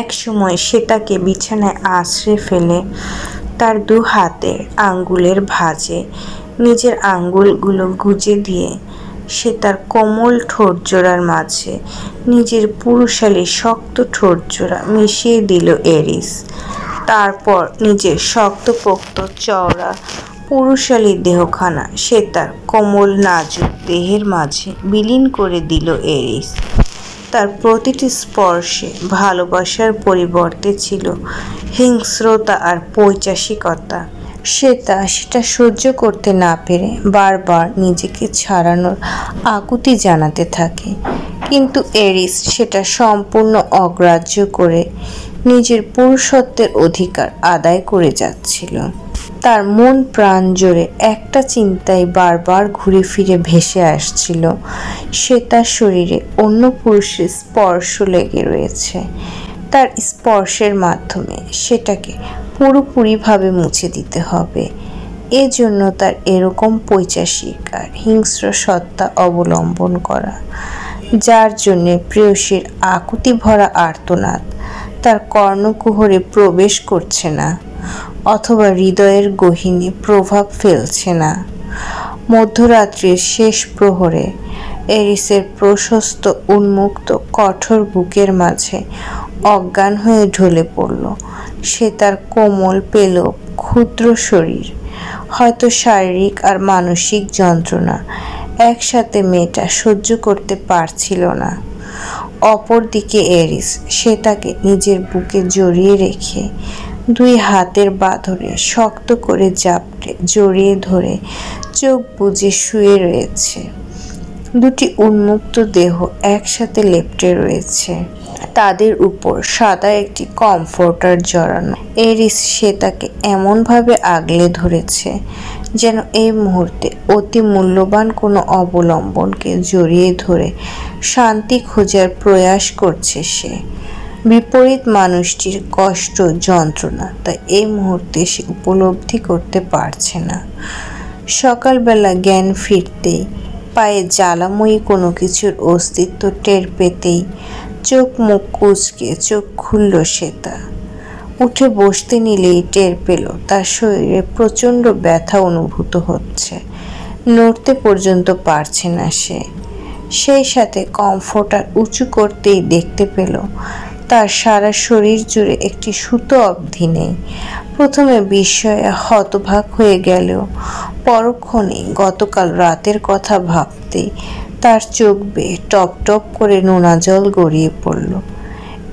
এক সময় সে তাকে বিছানায় আছড়ে ফেলে তার দু হাতের আঙ্গুলের ভাঁজে নিজের আঙ্গুলগুলো গুজে দিয়ে সে তার কোমল ঠোঁটজোড়ার মাঝে নিজের পুরুষালী শক্ত ঠোঁটজোড়া মিশিয়ে দিল এরিস। তারপর নিজের শক্তপোক্ত চওড়া পুরুষালী দেহখানা সে তার কোমল নাজুক দেহের মাঝে বিলীন করে দিল এরিস। তার প্রতিটি স্পর্শে ভালোবাসার পরিবর্তে ছিল হিংস্রতা আর পৈশাচিকতা। সেটা সহ্য করতে না পেরে বারবার নিজেকে ছাড়ানোর আকুতি জানাতে থাকে, কিন্তু এরিস সেটা সম্পূর্ণ অগ্রাহ্য করে নিজের পুরুষত্বের অধিকার আদায় করে যাচ্ছিল। তার মন প্রাণ জোরে একটা চিন্তায় বারবার ঘুরে ফিরে ভেসে আসছিল, সে তার শরীরে অন্য পুরুষের স্পর্শ লেগে রয়েছে। তার স্পর্শের মাধ্যমে সেটাকে পুরোপুরিভাবে মুছে দিতে হবে। এজন্য তার এরকম পৈশাচিক আর হিংস্র সত্তা অবলম্বন করা, যার জন্যে প্রেয়সীর আকুতি ভরা আর্তনাদ তার কর্ণকুহরে প্রবেশ করছে না অথবা হৃদয়ের গহীনে প্রভাব ফেলছে না। মধ্যরাত্রির শেষ প্রহরে এরিসের প্রশস্ত উন্মুক্ত কঠোর বুকের মাঝে অজ্ঞান হয়ে ঢলে পড়ল সে। তার কোমল পেলব ক্ষুদ্র শরীর, হয়তো শারীরিক আর মানসিক যন্ত্রণা একসাথে মেয়েটা সহ্য করতে পারছিল না। অপরদিকে এরিস, সে তাকে নিজের বুকে জড়িয়ে রেখে দুই হাতের বাঁধনে শক্ত করে জাপটে জড়িয়ে ধরে চোখ বুজে শুয়ে রয়েছে। দুটি উন্মুক্ত দেহ একসাথে লেপ্টে রয়েছে, তাদের উপর সাদা একটি কমফোর্টার জড়ানো। এরিস সে তাকে এমনভাবে আগলে ধরেছে যেন এই মুহূর্তে অতি মূল্যবান কোনো অবলম্বনকে জড়িয়ে ধরে শান্তি খোঁজার প্রয়াস করছে সে। বিপরীত মানুষটির কষ্ট যন্ত্রণা তা এই মুহূর্তে সে উপলব্ধি করতে পারছে না। সকালবেলা জ্ঞান ফিরতেই, পায়ে জ্বালাময়ী কোনো কিছুর অস্তিত্ব টের পেতেই চোখ মুখ কুঁচকে চোখ খুলল সে। তা উঠে বসতে নিলেই টের পেল তার শরীরে প্রচণ্ড ব্যথা অনুভূত হচ্ছে, নড়তে পর্যন্ত পারছে না সে। সেই সাথে কমফোর্টার উঁচু করতেই দেখতে পেল তার সারা শরীর জুড়ে একটি সুতো অবধি নেই। প্রথমে বিস্ময়ে হতবাক হয়ে গেলেও পরক্ষণে গতকাল রাতের কথা ভাবতেই তার চোখ বেয়ে টপ টপ করে নোনা জল গড়িয়ে পড়ল।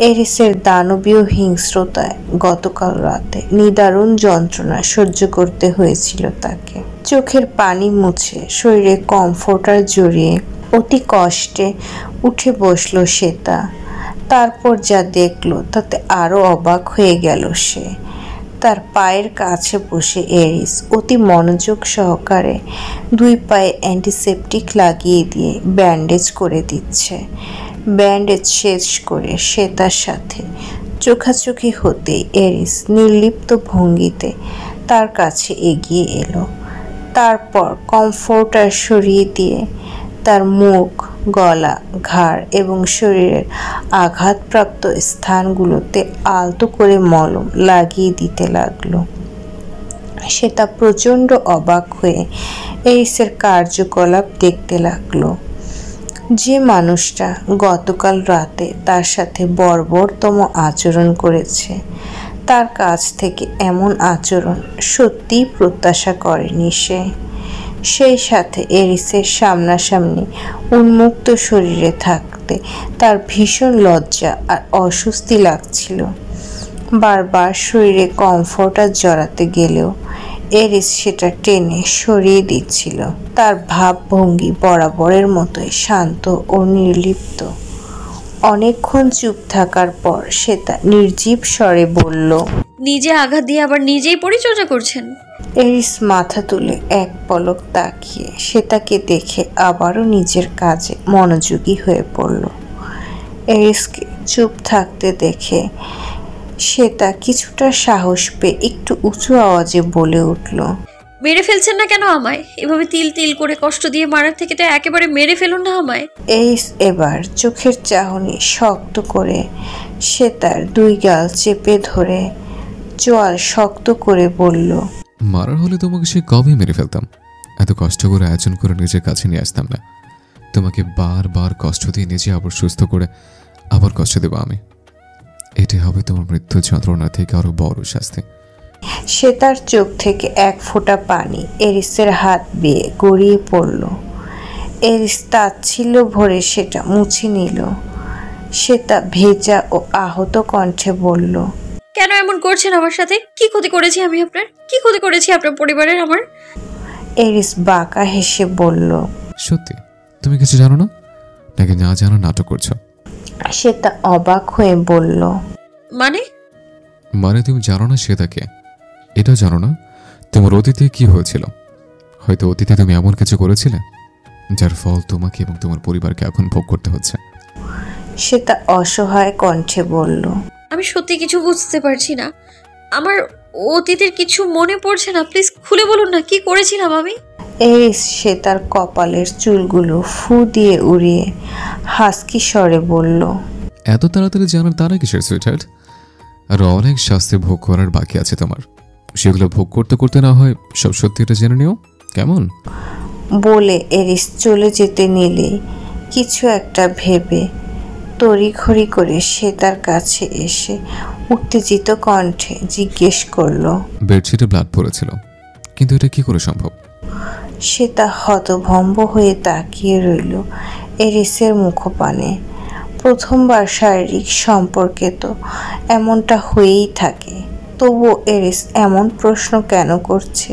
এরিসের দানবীয় হিংস্রতায় গতকাল রাতে নিদারুণ যন্ত্রণা সহ্য করতে হয়েছিল তাকে। চোখের পানি মুছে শরীরে কমফোর্টার জড়িয়ে অতি কষ্টে উঠে বসল সে। তারপর যা দেখলো তাতে আরো অবাক হয়ে গেল সে। তার পায়ের কাছে বসে এরিস অতি মনোযোগ সহকারে দুই পায়ে অ্যান্টিসেপটিক লাগিয়ে দিয়ে ব্যান্ডেজ করে দিচ্ছে। ব্যান্ডেজ শেষ করে সে তার সাথে চোখাচোখি হতেই এরিস নির্লিপ্ত ভঙ্গিতে তার কাছে এগিয়ে এলো। তারপর কমফোর্টার সরিয়ে দিয়ে তার মুখ, গলা, ঘাড় এবং শরীরের আঘাতপ্রাপ্ত স্থানগুলোতে আলতো করে মলম লাগিয়ে দিতে লাগলো। সে তা প্রচণ্ড অবাক হয়ে এরিসের কার্যকলাপ দেখতে লাগলো। যে মানুষটা গতকাল রাতে তার সাথে বর্বরতম আচরণ করেছে, তার কাছ থেকে এমন আচরণ সত্যিই প্রত্যাশা করেনি সে। সেই সাথে এরিসের সামনাসামনি উন্মুক্ত শরীরে থাকতে তার ভীষণ লজ্জা আর অস্বস্তি লাগছিল। বারবার শরীরে কমফোর্টার জড়াতে গেলেও এরিস সেটা টেনে সরিয়ে দিচ্ছিল। তার ভাবভঙ্গি বরাবরের মতোই শান্ত ও নির্লিপ্ত। অনেকক্ষণ চুপ থাকার পর সে তা নির্জীব স্বরে বলল, নিজে আঘাত দিয়ে আবার নিজেই পরিচর্যা করছেন? এরিস মাথা তুলে এক পলক তাকিয়ে সে তাকে দেখে আবারও নিজের কাজে মনোযোগী হয়ে পড়ল। এরিসকে চুপ থাকতে দেখে সে তা কিছুটা সাহস পেয়ে একটু উঁচু আওয়াজে বলে উঠল, মেরে ফেলছেন না কেন আমায়? এভাবে তিল তিল করে কষ্ট দিয়ে মারার থেকে তো একেবারে মেরে ফেলুন না আমায়। এরিস এবার চোখের চাহনি শক্ত করে সে তার দুই গাল চেপে ধরে চোয়াল শক্ত করে বলল, মারার হলে তোমাকে সে কবে মেরে ফেলতাম। এত কষ্ট করে আয়োজন করে নিজের কাছে নিয়ে আসতাম না। তোমাকে বারবার কষ্ট দিয়ে নিজে আবার সুস্থ করে আবার কষ্ট দেবো আমি। এটি হবে তোমার মৃত্যু যন্ত্রণা থেকে আরো বড় শাস্তি। সে তার চোখ থেকে এক ফোঁটা পানি এরিসের হাত বেয়ে গড়িয়ে পড়ল। এরিস তাচ্ছিল্য ভরে সেটা মুছে নিল। সে তা ভেজা ও আহত কণ্ঠে বলল, কেন এমন করছেন আমার সাথে? কি ক্ষতি করেছি আমি আপনার? কি ক্ষতি করেছি আপনার পরিবারের আমার? এরিস বাঁকা হেসে বলল, সত্যি তুমি কিছু জানো না, নাকি না জানো নাটক করছো? সে তা অবাক হয়ে বলল, মানে তুমি জানো না সে তাকে? এটাও জানো না তোমার অতীতে কি হয়েছিল? হয়তো অতীতে তুমি এমন কিছু করেছিলে যার ফল তোমাকে এবং তোমার পরিবারকে এখন ভোগ করতে হচ্ছে। সে তা অসহায় কণ্ঠে বলল, আমি সত্যি কিছু বুঝতে পারছি না। আমার অতীতের কিছু মনে পড়ছে না। প্লিজ খুলে বলুন না, কি করেছিলাম আমি? এরিস সে তার কপালের চুলগুলো ফু দিয়ে উড়িয়ে হাসকি স্বরে বলল, এত তাড়াতাড়ি জানার তারা কিসের সুইটহার্ট? আর অনেক শাস্তি ভোগ করার বাকি আছে তোমার। সেগুলো ভোগ করতে করতে না হয় সব সত্যিটা জেনে নিও, কেমন? বলে এরিস চলে যেতে নিলে কিছু একটা ভেবে তড়িঘড়ি করে সে তার কাছে এসে উত্তেজিত কণ্ঠে জিজ্ঞেস করল, বেডশিটে ব্লাড পড়েছিল, কিন্তু এটা কি করে সম্ভব? সে তা হতভম্ব হয়ে তাকিয়ে রইল এরিসের মুখপানে। প্রথমবার শারীরিক সম্পর্কে তো এমনটা হয়েই থাকে, তবুও এরিস এমন প্রশ্ন কেন করছে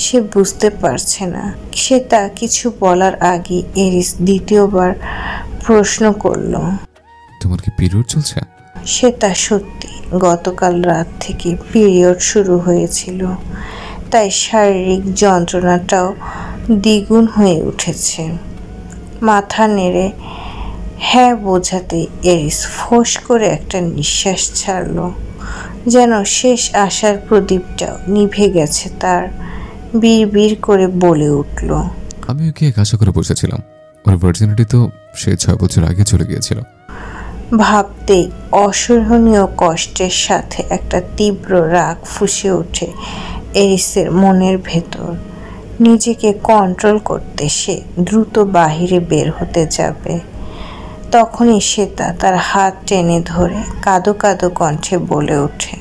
সে বুঝতে পারছে না। সে তা কিছু বলার আগে এরিস দ্বিতীয়বার প্রশ্ন করল, তোমার কি পিরিয়ড চলছে? সে তা সত্যি গতকাল রাত থেকে পিরিয়ড শুরু হয়েছিল, তাই শারীরিক যন্ত্রণাটাও দ্বিগুণ হয়ে উঠেছে। মাথা নেড়ে হ্যাঁ বোঝাতে এরিস ফোঁস করে একটা নিঃশ্বাস ছাড়ল, যেন শেষ আশার প্রদীপটাও নিভে গেছে তার। বিড় করে বলে উঠল, আমি ওকে কাজ করে বসেছিলাম, ওর ভার্জিনিটি তো সে 6 বছর আগে চলে গিয়েছিল। ভাবতেই অসহনীয় কষ্টের সাথে একটা তীব্র রাগ ফুঁসে ওঠে এরিসের মনের ভেতর। নিজেকে কন্ট্রোল করতে সে দ্রুত বাহিরে বের হতে যাবে, তখনই সে তার হাত টেনে ধরে কাঁদো কাঁদো কণ্ঠে বলে ওঠে,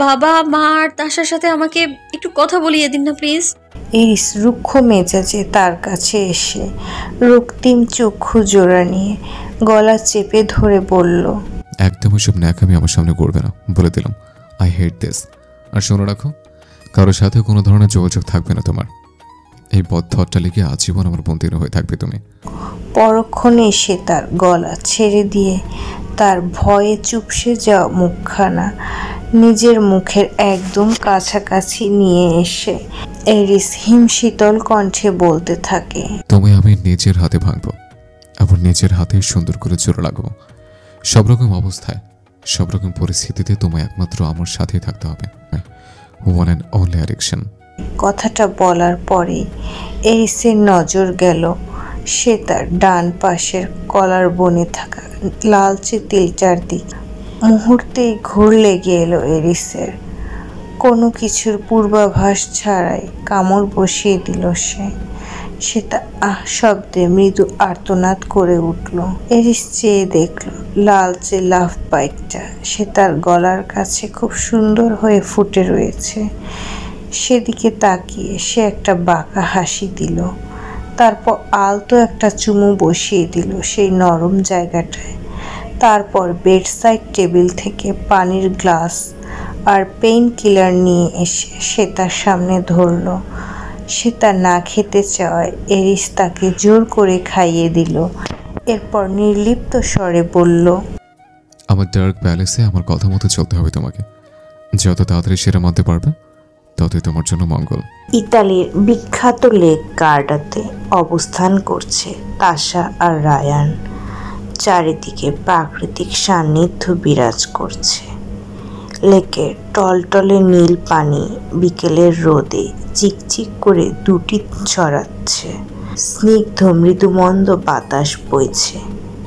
বাবা মা আর তাসার সাথে আমাকে একটু কথা বলিয়ে দিন না প্লিজ। এরিস রুক্ষ মেজাজে তার কাছে এসে রক্তিম চক্ষু জোড়া নিয়ে গলা চেপে ধরে বলল, একদম ওইসব ন্যাকামি আমার সামনে করবে না, বলে দিলাম। I hate this. আর শোনো রাখো, কারোর সাথে কোনো ধরনের যোগাযোগ থাকবে না তোমার। এই বদ্ধ অট্টালিকায় আজীবন আমার বন্দী হয়ে থাকবে তুমি। পরক্ষণে সে তার গলা ছেড়ে দিয়ে তার ভয়ে চুপসে যাওয়া মুখখানা নিজের মুখের একদম কাছাকাছি নিয়ে এসে এরিস হিমশীতল কণ্ঠে বলতে থাকে, তোমায় আমি নিজের হাতে ভাঙবো, আবার নিজের হাতে সুন্দর করে জোড়া লাগবো। সব রকম অবস্থায়, সব রকম পরিস্থিতিতে তোমায় একমাত্র আমার সাথেই থাকতে হবে। One and only addiction. কথাটা বলার পরেই এরিসের নজর গেল সে তার ডান পাশের কলার বনে থাকা লালচে তিলটার দিকে। মুহূর্তেই ঘুর লেগে এলো এরিসের। কোনো কিছুর পূর্বাভাস ছাড়াই কামড় বসিয়ে দিল সে তা আহ শব্দে মৃদু আর্তনাদ করে উঠল। এরিস চেয়ে দেখল লালচে লাভ বাইকটা সে তার গলার কাছে খুব সুন্দর হয়ে ফুটে রয়েছে। সেদিকে তাকিয়ে সে একটা বাঁকা হাসি দিল, তারপর আলতো একটা চুমু বসিয়ে দিল সেই নরম জায়গাটায়। তারপর বেডসাইড টেবিল থেকে পানির গ্লাস আর পেইন কিলার নিয়ে এসে সে তার সামনে ধরল। সে তা না খেতে চাওয়ায় এরিস তাকে জোর করে খাইয়ে দিল। এরপর নির্লিপ্ত স্বরে বলল, আমার ডার্ক প্যালেসে আমার কথা মতো চলতে হবে তোমাকে। যত তাড়াতাড়ি সেটা মানতে পারবে ততই তোমার জন্য মঙ্গল। ইতালির বিখ্যাত লেক গার্ডাতে অবস্থান করছে তাসা আর রায়ান। চারিদিকে প্রাকৃতিক সান্নিধ্য বিরাজ করছে। লেকের টলটলে নীল পানি বিকেলের রোদে চিকচিক করে দুটি ছড়াচ্ছে। স্নিগ্ধ মৃদুমন্দ বাতাস বইছে।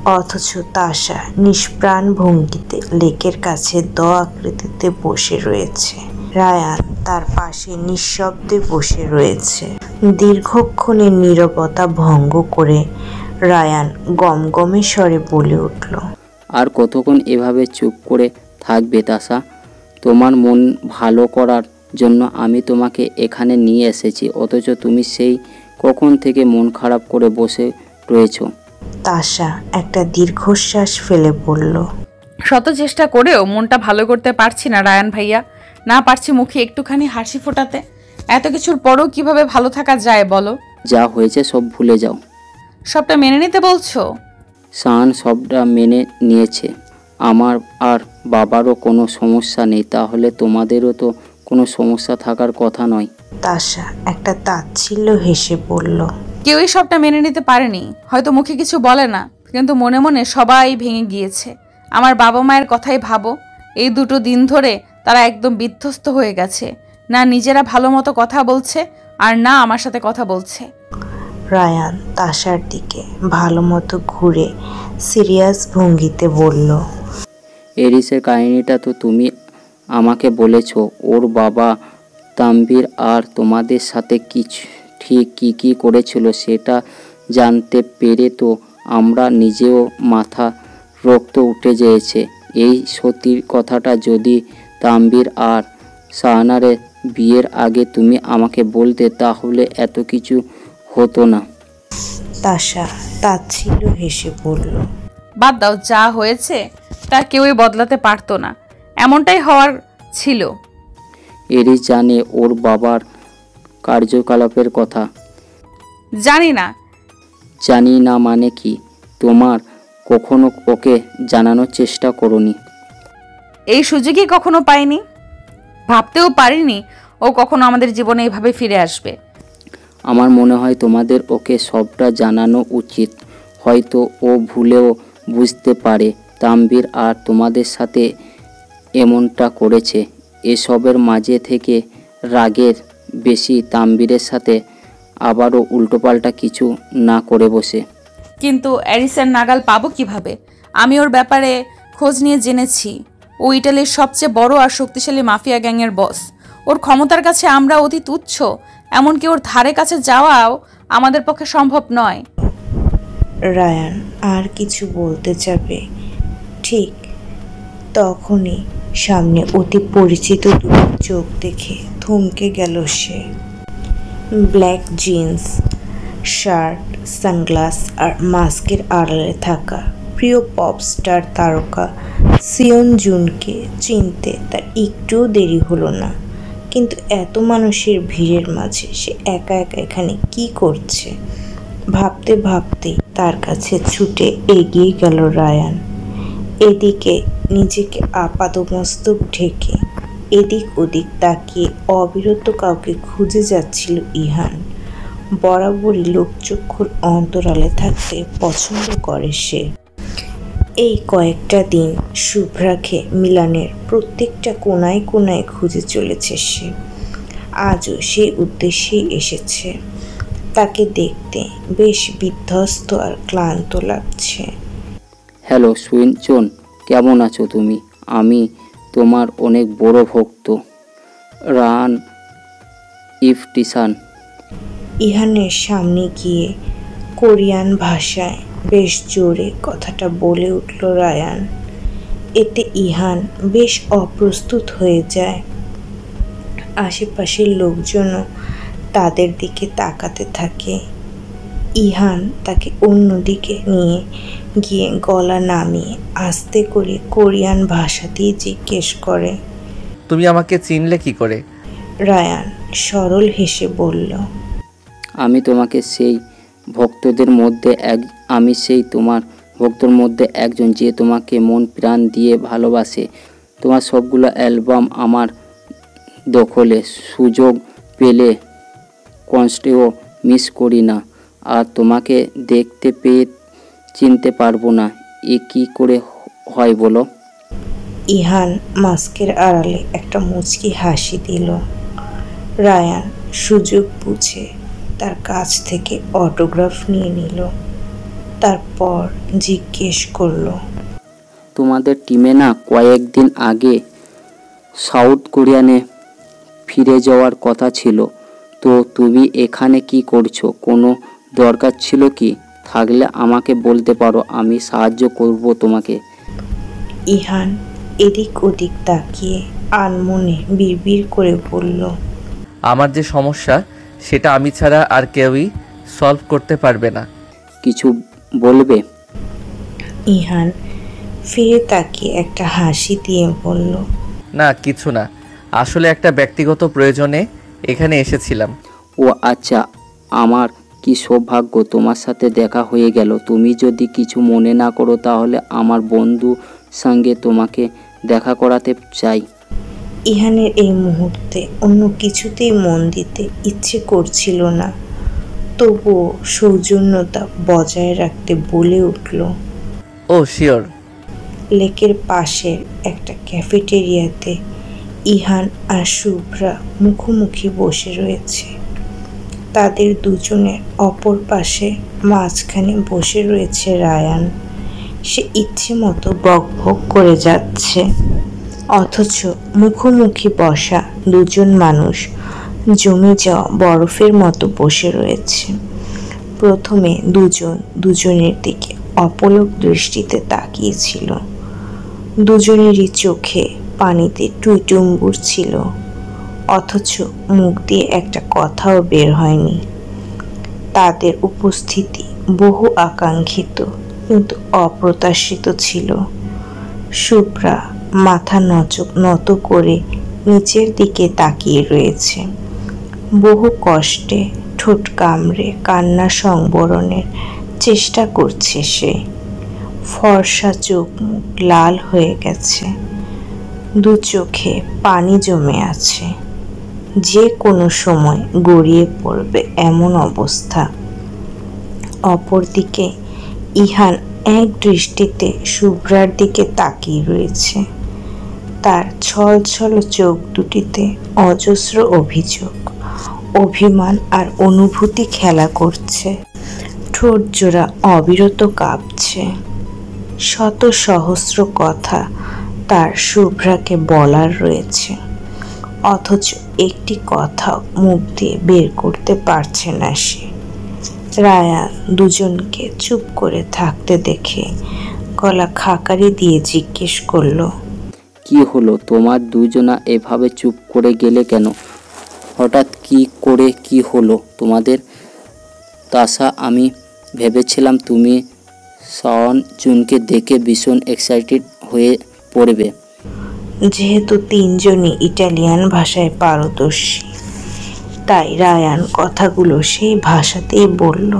অথচ তাশা নিষ্প্রাণ ভঙ্গিতে লেকের কাছে আকৃতিতে বসে রয়েছে। রায়ান তার পাশে নিঃশব্দে বসে রয়েছে। দীর্ঘক্ষণের নীরবতা ভঙ্গ করে রায়ান গমগমে স্বরে বলে উঠল, আর কতক্ষণ এভাবে চুপ করে থাকবে তাশা? তোমার মন ভালো করার জন্য আমি তোমাকে এখানে নিয়ে এসেছি, অথচ তুমি সেই কখন থেকে মন খারাপ করে বসে রয়েছো। তাশা একটা দীর্ঘশ্বাস ফেলে বলল, শত চেষ্টা করেও মনটা ভালো করতে পারছি না রায়ান ভাইয়া। না পারছি মুখে একটুখানি হাসি ফোটাতে। এত কিছুর পরেও কিভাবে ভালো থাকা যায় বলো? যা হয়েছে সব ভুলে যাও। সবটা মেনে নিতে বলছো? শান সবটা মেনে নিয়েছে। আমার আর বাবারও কোনো সমস্যা নেই, তাহলে তোমাদেরও তো কোনো সমস্যা থাকার কথা নয়। তাশা একটা তাচ্ছিল্য হেসে বলল, কেউই সবটা মেনে নিতে পারেনি। হয়তো মুখে কিছু বলে না, কিন্তু মনে মনে সবাই ভেঙে গিয়েছে। আমার বাবা মায়ের কথাই ভাবো, এই 2 দিন ধরে তারা একদম বিধ্বস্ত হয়ে গেছে। না নিজেরা ভালো মতো কথা বলছে, আর না আমার সাথে কথা বলছে। রায়ান তাশার দিকে ভালো মতো ঘুরে সিরিয়াস ভঙ্গিতে বলল, এরিসের কাহিনীটা তো তুমি আমাকে বলেছো। ওর বাবা তানভীর আর তোমাদের সাথে ঠিক কী করেছিল সেটা জানতে পেরে তো আমরা নিজেও মাথা রক্ত উঠে যেয়েছে। এই সত্যির কথাটা যদি তানভীর আর শাহানারের বিয়ের আগে তুমি আমাকে বলতে, তাহলে এত কিছু হতো না। তাশা তাচ্ছিল্য হেসে বলল, বাদ দাও, যা হয়েছে তা কেউই বদলাতে পারতো না। এমনটাই হওয়ার ছিল। এরিস জানে ওর বাবার কার্যকলাপের কথা? জানি না। জানি না মানে কি? তোমার কখনো ওকে জানানোর চেষ্টা করোনি? এই সুযোগই কখনো পাইনি। ভাবতেও পারিনি ও কখনো আমাদের জীবনে এইভাবে ফিরে আসবে। আমার মনে হয় তোমাদের ওকে সবটা জানানো উচিত। হয়তো ও ভুলেও বুঝতে পারে তানভীর আর তোমাদের সাথে এমনটা করেছে। এসবের মাঝে থেকে রাগের বেশি তানভীরের সাথে আবারও উল্টোপাল্টা কিছু না করে বসে। কিন্তু অ্যারিসের নাগাল পাবো কিভাবে? আমি ওর ব্যাপারে খোঁজ নিয়ে জেনেছি। ও ইটালির সবচেয়ে বড় আর শক্তিশালী মাফিয়া গ্যাংয়ের বস। ওর ক্ষমতার কাছে আমরা অতি তুচ্ছ। এমনকি ওর ধারে কাছে যাওয়াও আমাদের পক্ষে সম্ভব নয়। রায়ান আর কিছু বলতে যাবে, ঠিক তখনই সামনে অতি পরিচিত 2 চোখ দেখে থমকে গেল সে। ব্ল্যাক জিন্স, শার্ট, সানগ্লাস আর মাস্কের আড়ালে থাকা প্রিয় পপ স্টার তারকা সিয়ন জুনকে চিনতে তার একটুও দেরি হলো না। কিন্তু এত মানুষের ভিড়ের মাঝে সে একা একা এখানে কি করছে ভাবতে ভাবতেই তার কাছে ছুটে এগিয়ে গেল রায়ান। এদিকে নিজেকে আপাদমস্তক ঢেকে এদিক ওদিক তাকিয়ে অবিরত কাউকে খুঁজে যাচ্ছিল ইহান। বরাবরই লোকচক্ষুর অন্তরালে থাকতে পছন্দ করে সে। এই কয়েকটা দিন শুভ্রাকে মিলানের প্রত্যেকটা কোনায় কোনায় খুঁজে চলেছে সে। আজও সেই উদ্দেশ্যেই এসেছে। তাকে দেখতে বেশ বিধ্বস্ত আর ক্লান্ত লাগছে। হ্যালো সুইনচন, কেমন আছো তুমি? আমি তোমার অনেক বড় ভক্ত, রান ইফতিসান। ইহানের সামনে গিয়ে কোরিয়ান ভাষায় বেশ জোরে কথাটা বলে উঠল রায়ান। এতে ইহান বেশ অপ্রস্তুত হয়ে যায়। আশেপাশের লোকজনও তাদের দিকে তাকাতে থাকে। ইহান তাকে অন্যদিকে নিয়ে গিয়ে গলা নামিয়ে আস্তে করে কোরিয়ান ভাষাতেই জিজ্ঞেস করে, তুমি আমাকে চিনলে কি করে? রায়ান সরল হেসে বলল, আমি তোমাকে সেই তোমার ভক্তর মধ্যে একজন, যে তোমাকে মন প্রাণ দিয়ে ভালোবাসে। তোমার সবগুলো অ্যালবাম আমার দখলে, সুযোগ পেলে কনস্টেও মিস করি না। আর তোমাকে দেখতে পেয়ে চিনতে পারবো না, এ কী করে হয় বলো? ইহান মাস্কের আড়ালে একটা মুচকি হাসি দিল। রায়ান সুযোগ বুঝে তার কাছ থেকে অটোগ্রাফ নিয়ে নিল। তারপর জিজ্ঞেস করলো, তোমাদের টিমে না কয়েকদিন আগে সাউথ কোরিয়ানে ফিরে যাওয়ার কথা ছিল, তো তুমি এখানে কি করছো? কোনো দরকার ছিল কি? থাকলে আমাকে বলতে পারো, আমি সাহায্য করব তোমাকে। ইহান এদিক ওদিক তাকিয়ে আনমনে বিড়বিড় করে বলল, আমার যে সমস্যা সেটা আমি ছাড়া আর কেউই সলভ করতে পারবে না। কিছু বলবে? ইহান ফিরে তাকিয়ে একটা হাসি দিয়ে বলল, না, কিছু না, আসলে একটা ব্যক্তিগত প্রয়োজনে এখানে এসেছিলাম। ও আচ্ছা, আমার কি সৌভাগ্য তোমার সাথে দেখা হয়ে গেল। তুমি যদি কিছু মনে না করো তাহলে আমার বন্ধুর সঙ্গে তোমাকে দেখা করাতে চাই। ইহানের এই মুহূর্তে অন্য কিছুতেই মন দিতে ইচ্ছে করছিল না, তবুও সৌজন্যতা বজায় রাখতে বলে উঠল, ও শিওর। লেকের পাশের একটা ক্যাফেটেরিয়াতে ইহান আর শুভ্রা মুখোমুখি বসে রয়েছে। তাদের দুজনের অপর পাশে মাঝখানে বসে রয়েছে রায়ান। সে ইচ্ছে মতো বকবক করে যাচ্ছে, অথচ মুখোমুখি বসা দুজন মানুষ জমে যাওয়া বরফের মতো বসে রয়েছে। প্রথমে দুজনের দিকে অপলক দৃষ্টিতে তাকিয়েছিল। দুজনেরই চোখে পানিতে টুইটুম্বুর ছিল, অথচ মুখ দিয়ে একটা কথাও বের হয়নি। তাদের উপস্থিতি বহু আকাঙ্ক্ষিত কিন্তু অপ্রত্যাশিত ছিল। শুভ্রা মাথা নত করে নিচের দিকে তাকিয়ে রয়েছে। বহু কষ্টে ঠোঁট কামড়ে কান্না সংবরণের চেষ্টা করছে সে। ফর্সা চোখ মুখ লাল হয়ে গেছে, দু চোখে পানি জমে আছে, যে কোনো সময় গড়িয়ে পড়বে এমন অবস্থা। অপরদিকে ইহান এক দৃষ্টিতে শুভ্রার দিকে তাকিয়ে রয়েছে। তার ছলছল চোখ দুটিতে অজস্র অভিযোগ, অভিমান আর অনুভূতি খেলা করছে। ঠোঁট জোড়া অবিরত কাঁপছে। শত সহস্র কথা তার শুভ্রাকে বলার রয়েছে, অথচ একটি কথাও মুখ দিয়ে বের করতে পারছে না সে। রায়ান দুজনকে চুপ করে থাকতে দেখে গলা খাকারি দিয়ে জিজ্ঞেস করলো, কি হলো তোমার দুজনা এভাবে চুপ করে গেলে কেন? হঠাৎ কি করে কি হলো তোমাদের? তাসা, আমি ভেবেছিলাম তুমি সন জুনকে দেখে ভীষণ এক্সাইটেড হয়ে পড়বে। যেহেতু তিনজনই ইটালিয়ান ভাষায় পারদর্শী, তাই রায়ান কথাগুলো সেই ভাষাতেই বলল।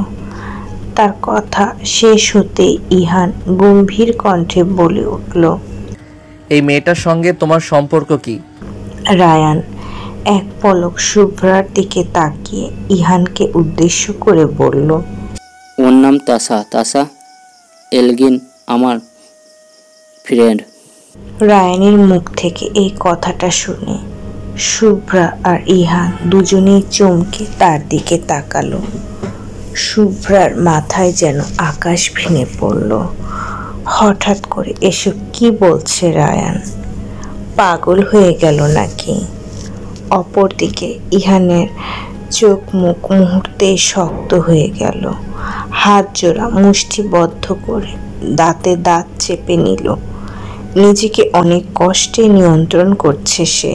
তার কথা শেষ হতে ইহান গম্ভীর কণ্ঠে বলে উঠল, এই মেয়েটার সঙ্গে তোমার সম্পর্ক কি? রায়ান এক পলক শুভ্রার দিকে তাকিয়ে ইহানকে উদ্দেশ্য করে বলল, ওর নাম তাসা। তাসা এলগিন আমার ফ্রেন্ড। রায়ানের মুখ থেকে এই কথাটা শুনে শুভ্রা আর ইহান দুজনেই চমকে তার দিকে তাকালো। শুভ্রার মাথায় যেন আকাশ ভেঙে পড়ল। হঠাৎ করে এসব কি বলছে রায়ান? পাগল হয়ে গেল নাকি? অপরদিকে ইহানের চোখ মুখ মুহূর্তেই শক্ত হয়ে গেল। হাত জোড়া মুষ্টিবদ্ধ করে দাঁতে দাঁত চেপে নিল। নিজেকে অনেক কষ্টে নিয়ন্ত্রণ করছে সে।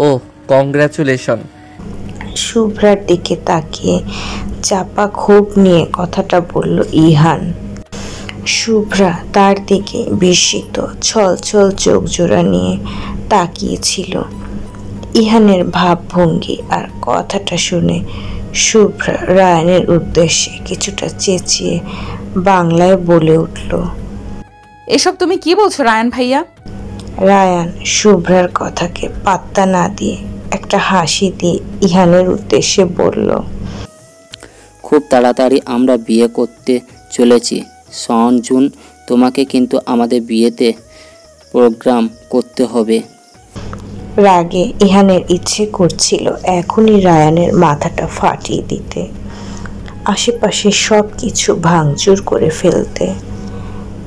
ও, কংগ্রাচুলেশন। শুভ্রার দিকে তাকিয়ে চাপা ক্ষোভ নিয়ে কথাটা বলল ইহান। শুভ্রা তার দিকে বিস্মিত ছলছল চোখ জোড়া নিয়ে তাকিয়েছিল। ইহানের ভাবভঙ্গি আর কথাটা শুনে শুভ্রা রায়ানের উদ্দেশ্যে কিছুটা চেঁচিয়ে বাংলায় বলে উঠল, এসব তুমি কি বলছো রায়ান ভাইয়া? রায়ান শুভ্রার কথাকে পাত্তা না দিয়ে একটা হাসি দিয়ে ইহানের উদ্দেশ্যে বলল, খুব তাড়াতাড়ি আমরা বিয়ে করতে চলেছি সন জুন, তোমাকে কিন্তু আমাদের বিয়েতে প্রোগ্রাম করতে হবে। রাগে ইহানের ইচ্ছে করছিল এখনই রায়ানের মাথাটা ফাটিয়ে দিতে। আশেপাশে সব কিছু ভাঙচুর করে ফেলতে।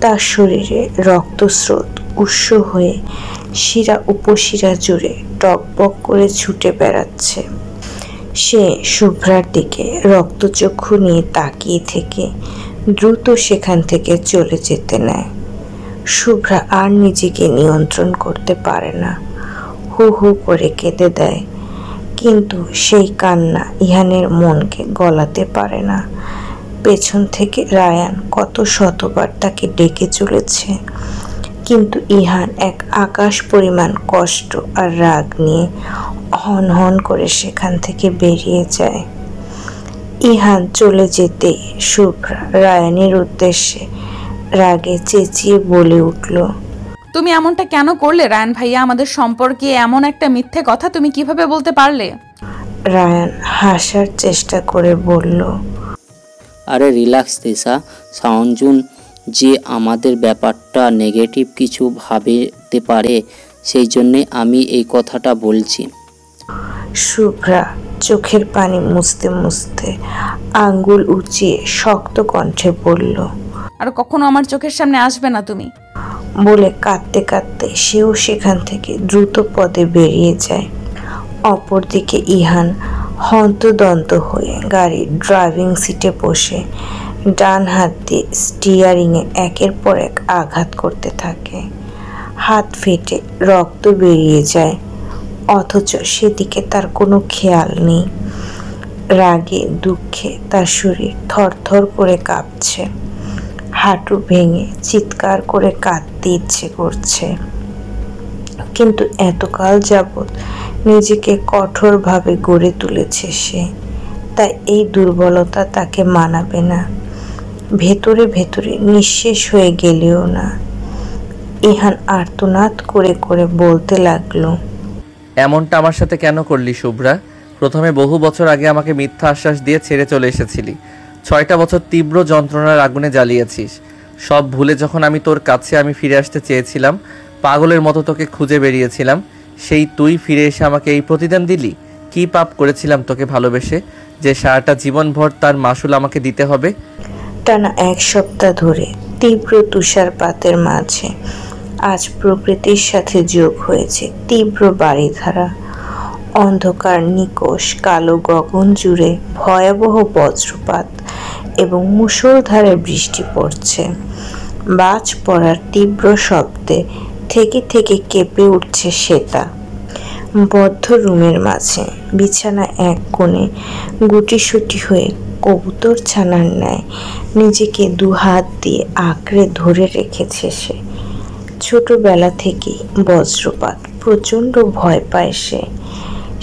তার শরীরে রক্তস্রোত উৎস হয়ে শিরা উপশিরা জুড়ে টকবক করে ছুটে বেড়াচ্ছে। সে শুভ্রার দিকে রক্তচক্ষু নিয়ে তাকিয়ে থেকে দ্রুত সেখান থেকে চলে যেতে নেয়। শুভ্রা আর নিজেকে নিয়ন্ত্রণ করতে পারে না, হু হু করে কেঁদে দেয়। কিন্তু সেই কান্না ইহানের মনকে গলাতে পারে না। পেছন থেকে রায়ান কত শতবার তাকে ডেকে চলেছে, কিন্তু ইহান এক আকাশ পরিমাণ কষ্ট আর রাগ নিয়ে হন হন করে সেখান থেকে বেরিয়ে যায়। ইহান চলে যেতেই শুভ্রা রায়ানের উদ্দেশ্যে রাগে চেঁচিয়ে বলে উঠল, তুমি এমনটা কেন করলে রায়ান ভাইয়া? আমাদের সম্পর্কে এমন একটা মিথ্যে কথা তুমি কিভাবে বলতে পারলে? রায়ান হাসার চেষ্টা করে বলল, আরে রিল্যাক্স তিশা, সাউঞ্জুন যে আমাদের ব্যাপারটা নেগেটিভ কিছু ভাবতে পারে, সেই জন্যে আমি এই কথাটা বলছি। শুভ্রা চোখের পানি মুছতে মুছতে আঙ্গুল উঁচিয়ে শক্ত কণ্ঠে বলল, আর কখনো আমার চোখের সামনে আসবে না তুমি। বলে কাঁদতে কাঁদতে সেও সেখান থেকে দ্রুত পদে বেরিয়ে যায়। অপরদিকে ইহান হন্তদন্ত হয়ে গাড়ির ড্রাইভিং সিটে বসে ডান হাত দিয়ে স্টিয়ারিংয়ে একের পর এক আঘাত করতে থাকে। হাত ফেটে রক্ত বেরিয়ে যায়, অথচ সেদিকে তার কোনো খেয়াল নেই। রাগে দুঃখে তার শরীর থরথর করে কাঁপছে, হাঁটু ভেঙে চিৎকার করে কাঁদতে ইচ্ছে করছে। কিন্তু এতকাল যাবৎ নিজেকে কঠোরভাবে গড়ে তুলেছে সে, তাই এই দুর্বলতা তাকে মানাবে না। ভেতরে ভেতরে নিঃশেষ হয়ে গেলেও না। ইহান আর্তনাদ করে করে বলতে লাগলো, এমনটা আমার সাথে কেন করলি শুভ্রা? প্রথমে বহু বছর আগে আমাকে মিথ্যা আশ্বাস দিয়ে ছেড়ে চলে এসেছিলি। 6টা বছর তীব্র যন্ত্রণার আগুনে জ্বালিয়েছিস। সব ভুলে যখন আমি তোর কাছে ফিরে আসতে চেয়েছিলাম, পাগলের মতো তোকে খুঁজে বেরিয়েছিলাম, সেই তুই ফিরে এসে আমাকে এই প্রতিদান দিলি? কি পাপ করেছিলাম তোকে ভালোবেসে যে সারাটা জীবনভর তার মাসুল আমাকে দিতে হবে? টানা 1 সপ্তাহ ধরে তীব্র তুষারপাতের মাঝে আজ প্রকৃতির সাথে যোগ হয়েছে তীব্র বারিধারা। অন্ধকার নিকোষ কালো গগন জুড়ে ভয়াবহ বজ্রপাত এবং মুষলধারে বৃষ্টি পড়ছে। বাজ পড়ার তীব্র শব্দে থেকে থেকে কেঁপে উঠছে শ্বেতা। বদ্ধ রুমের মাঝে বিছানা এক কোণে গুটিসুটি হয়ে কবুতর ছানার ন্যায় নিজেকে 2 হাত দিয়ে আঁকড়ে ধরে রেখেছে সে। ছোটবেলা থেকেই বজ্রপাত প্রচণ্ড ভয় পায় সে,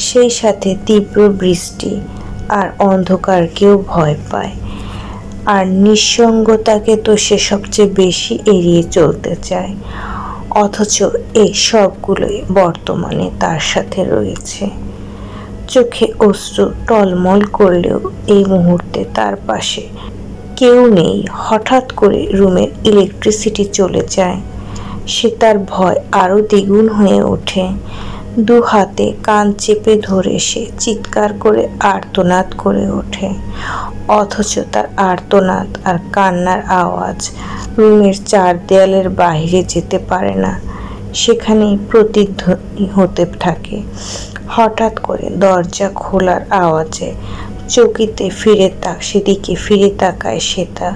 সেই সাথে তীব্র বৃষ্টি আর অন্ধকারকেও ভয় পায়। আর নিঃসঙ্গতাকে তো সে সবচেয়ে বেশি এড়িয়ে চলতে চায়, অথচ এই সবগুলোই বর্তমানে তার সাথে রয়েছে। চোখে অশ্রু টলমল করলেও এই মুহূর্তে তার পাশে কেউ নেই। হঠাৎ করে রুমের ইলেকট্রিসিটি চলে যায়, সে তার ভয় আরও দ্বিগুণ হয়ে ওঠে। 2 হাতে কান চেপে ধরে সে চিৎকার করে আর্তনাদ করে ওঠে, অথচ তার আর্তনাদ আর কান্নার আওয়াজ রুমের 4 দেয়ালের বাইরে যেতে পারে না, সেখানেই প্রতিধ্বনি হতে থাকে। হঠাৎ করে দরজা খোলার আওয়াজে চকিতে সেদিকে ফিরে তাকায় Shweta.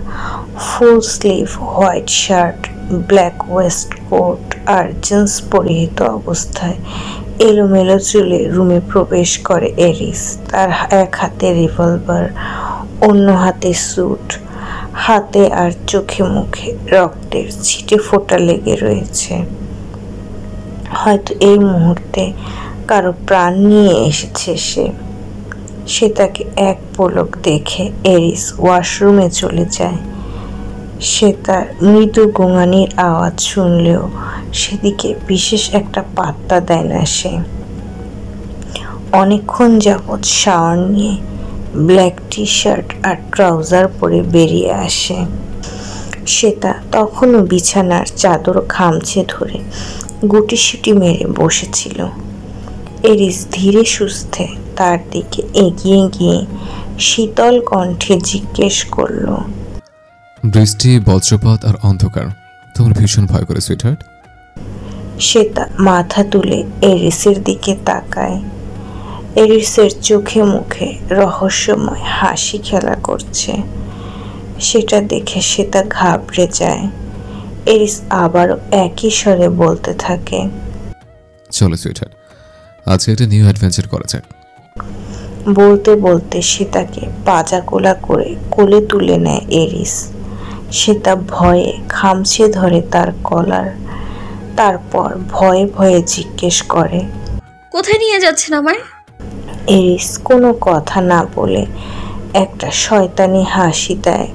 Full sleeve white shirt, black waistcoat আর জিন্স পরিহিত অবস্থায় এলোমেলো চুলে রুমে প্রবেশ করে এরিস। তার এক হাতে রিভলভার, অন্য হাতে স্যুট। হাতে আর চোখে মুখে রক্তের ছিটে ফোঁটা লেগে রয়েছে। হয়তো এই মুহূর্তে কারো প্রাণ নিয়ে এসেছে সে তাকে এক পলক দেখে এরিস ওয়াশরুমে চলে যায়। সে তার মৃদু গোঙানির আওয়াজ শুনলেও সেদিকে বিশেষ একটা পাত্তা দেয় না সে। অনেকক্ষণ যাবৎ শাওয়ার নিয়ে ব্ল্যাক টি শার্ট আর ট্রাউজার পরে বেরিয়ে আসে। শ্বেতা তখনও বিছানার চাদর খামচে ধরে গুটিসুটি মেরে বসেছিল। এরিস ধীরে সুস্থে তার দিকে এগিয়ে গিয়ে শীতল কণ্ঠে জিজ্ঞেস করলো, বৃষ্টি, বজ্রপাত আর অন্ধকার তোমার ভীষণ ভয় করে সুইটহার্ট? শ্বেতা মাথা তুলে এরিসের দিকে তাকায়। এরিসের চোখে মুখে রহস্যময় হাসি খেলা করছে। সেটা দেখে শ্বেতা ঘাবড়ে যায়। এরিস আবারও একই স্বরে বলতে থাকে, চলো সুইটহার্ট, আজকে একটা নিউ অ্যাডভেঞ্চার করা যাক। বলতে বলতে শ্বেতাকে পাজাকোলা করে কোলে তুলে নেয় এরিস। শ্বেতা ভয়ে খামচে ধরে তার কলার। তারপর ভয়ে ভয়ে জিজ্ঞেস করে, কোথায় নিয়ে যাচ্ছেন আমায়? এরিস কোনো কথা না বলে একটা শয়তানি হাসি দেয়।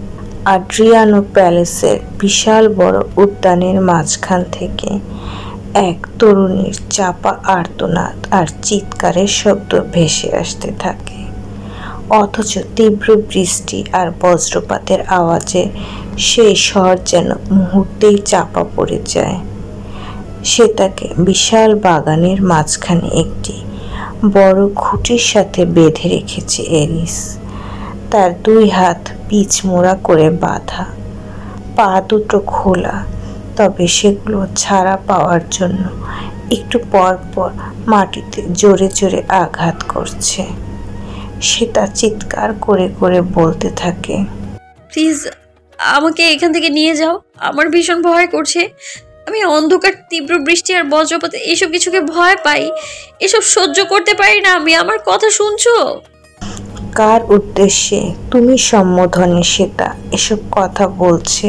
আড্রিয়ানো প্যালেসের বিশাল বড় উদ্যানের মাঝখান থেকে এক তরুণীর চাপা আর্তনাদ আর চিৎকারের শব্দ ভেসে আসতে থাকে। অথচ তীব্র বৃষ্টি আর বজ্রপাতের আওয়াজে সেই স্বর যেন মুহূর্তেই চাপা পড়ে যায়। সে তাকে বিশাল বাগানের মাঝখানে একটি বড় খুঁটির সাথে বেঁধে রেখেছে এরিস। তার দুই হাত পিছমোড়া করে বাঁধা, পা দুটো খোলা, তবে সেগুলো ছাড়া পাওয়ার জন্য একটু পর পর মাটিতে জোরে জোরে আঘাত করছে। সে তা চিৎকার করে করে বলতে থাকে, প্লিজ আমাকে এখান থেকে নিয়ে যাও, আমার ভীষণ ভয় করছে। আমি অন্ধকার, তীব্র বৃষ্টি আর বজ্রপাত এসব কিছুকে ভয় পাই, এসব সহ্য করতে পারি না আমি। আমার কথা শুনছো? কার উদ্দেশ্যে তুমি সম্বোধনে সেটা এসব কথা বলছে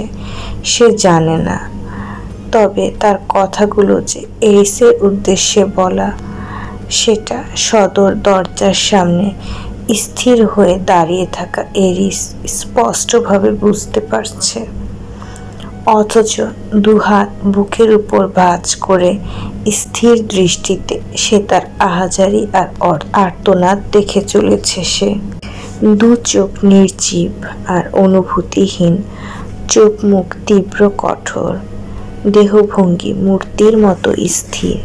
সে জানে না, তবে তার কথাগুলো যে এরিসের উদ্দেশ্যে বলা সেটা সদর দরজার সামনে স্থির হয়ে দাঁড়িয়ে থাকা এরিস স্পষ্টভাবে বুঝতে পারছে। অথচ দুহাত বুকের উপর ভাঁজ করে স্থির দৃষ্টিতে সে তার আহাজারি আর আর্তনাদ দেখে চলেছে। সে দু চোখ নির্জীব আর অনুভূতিহীন, চোখ মুখ তীব্র কঠোর, দেহভঙ্গি মূর্তির মতো স্থির,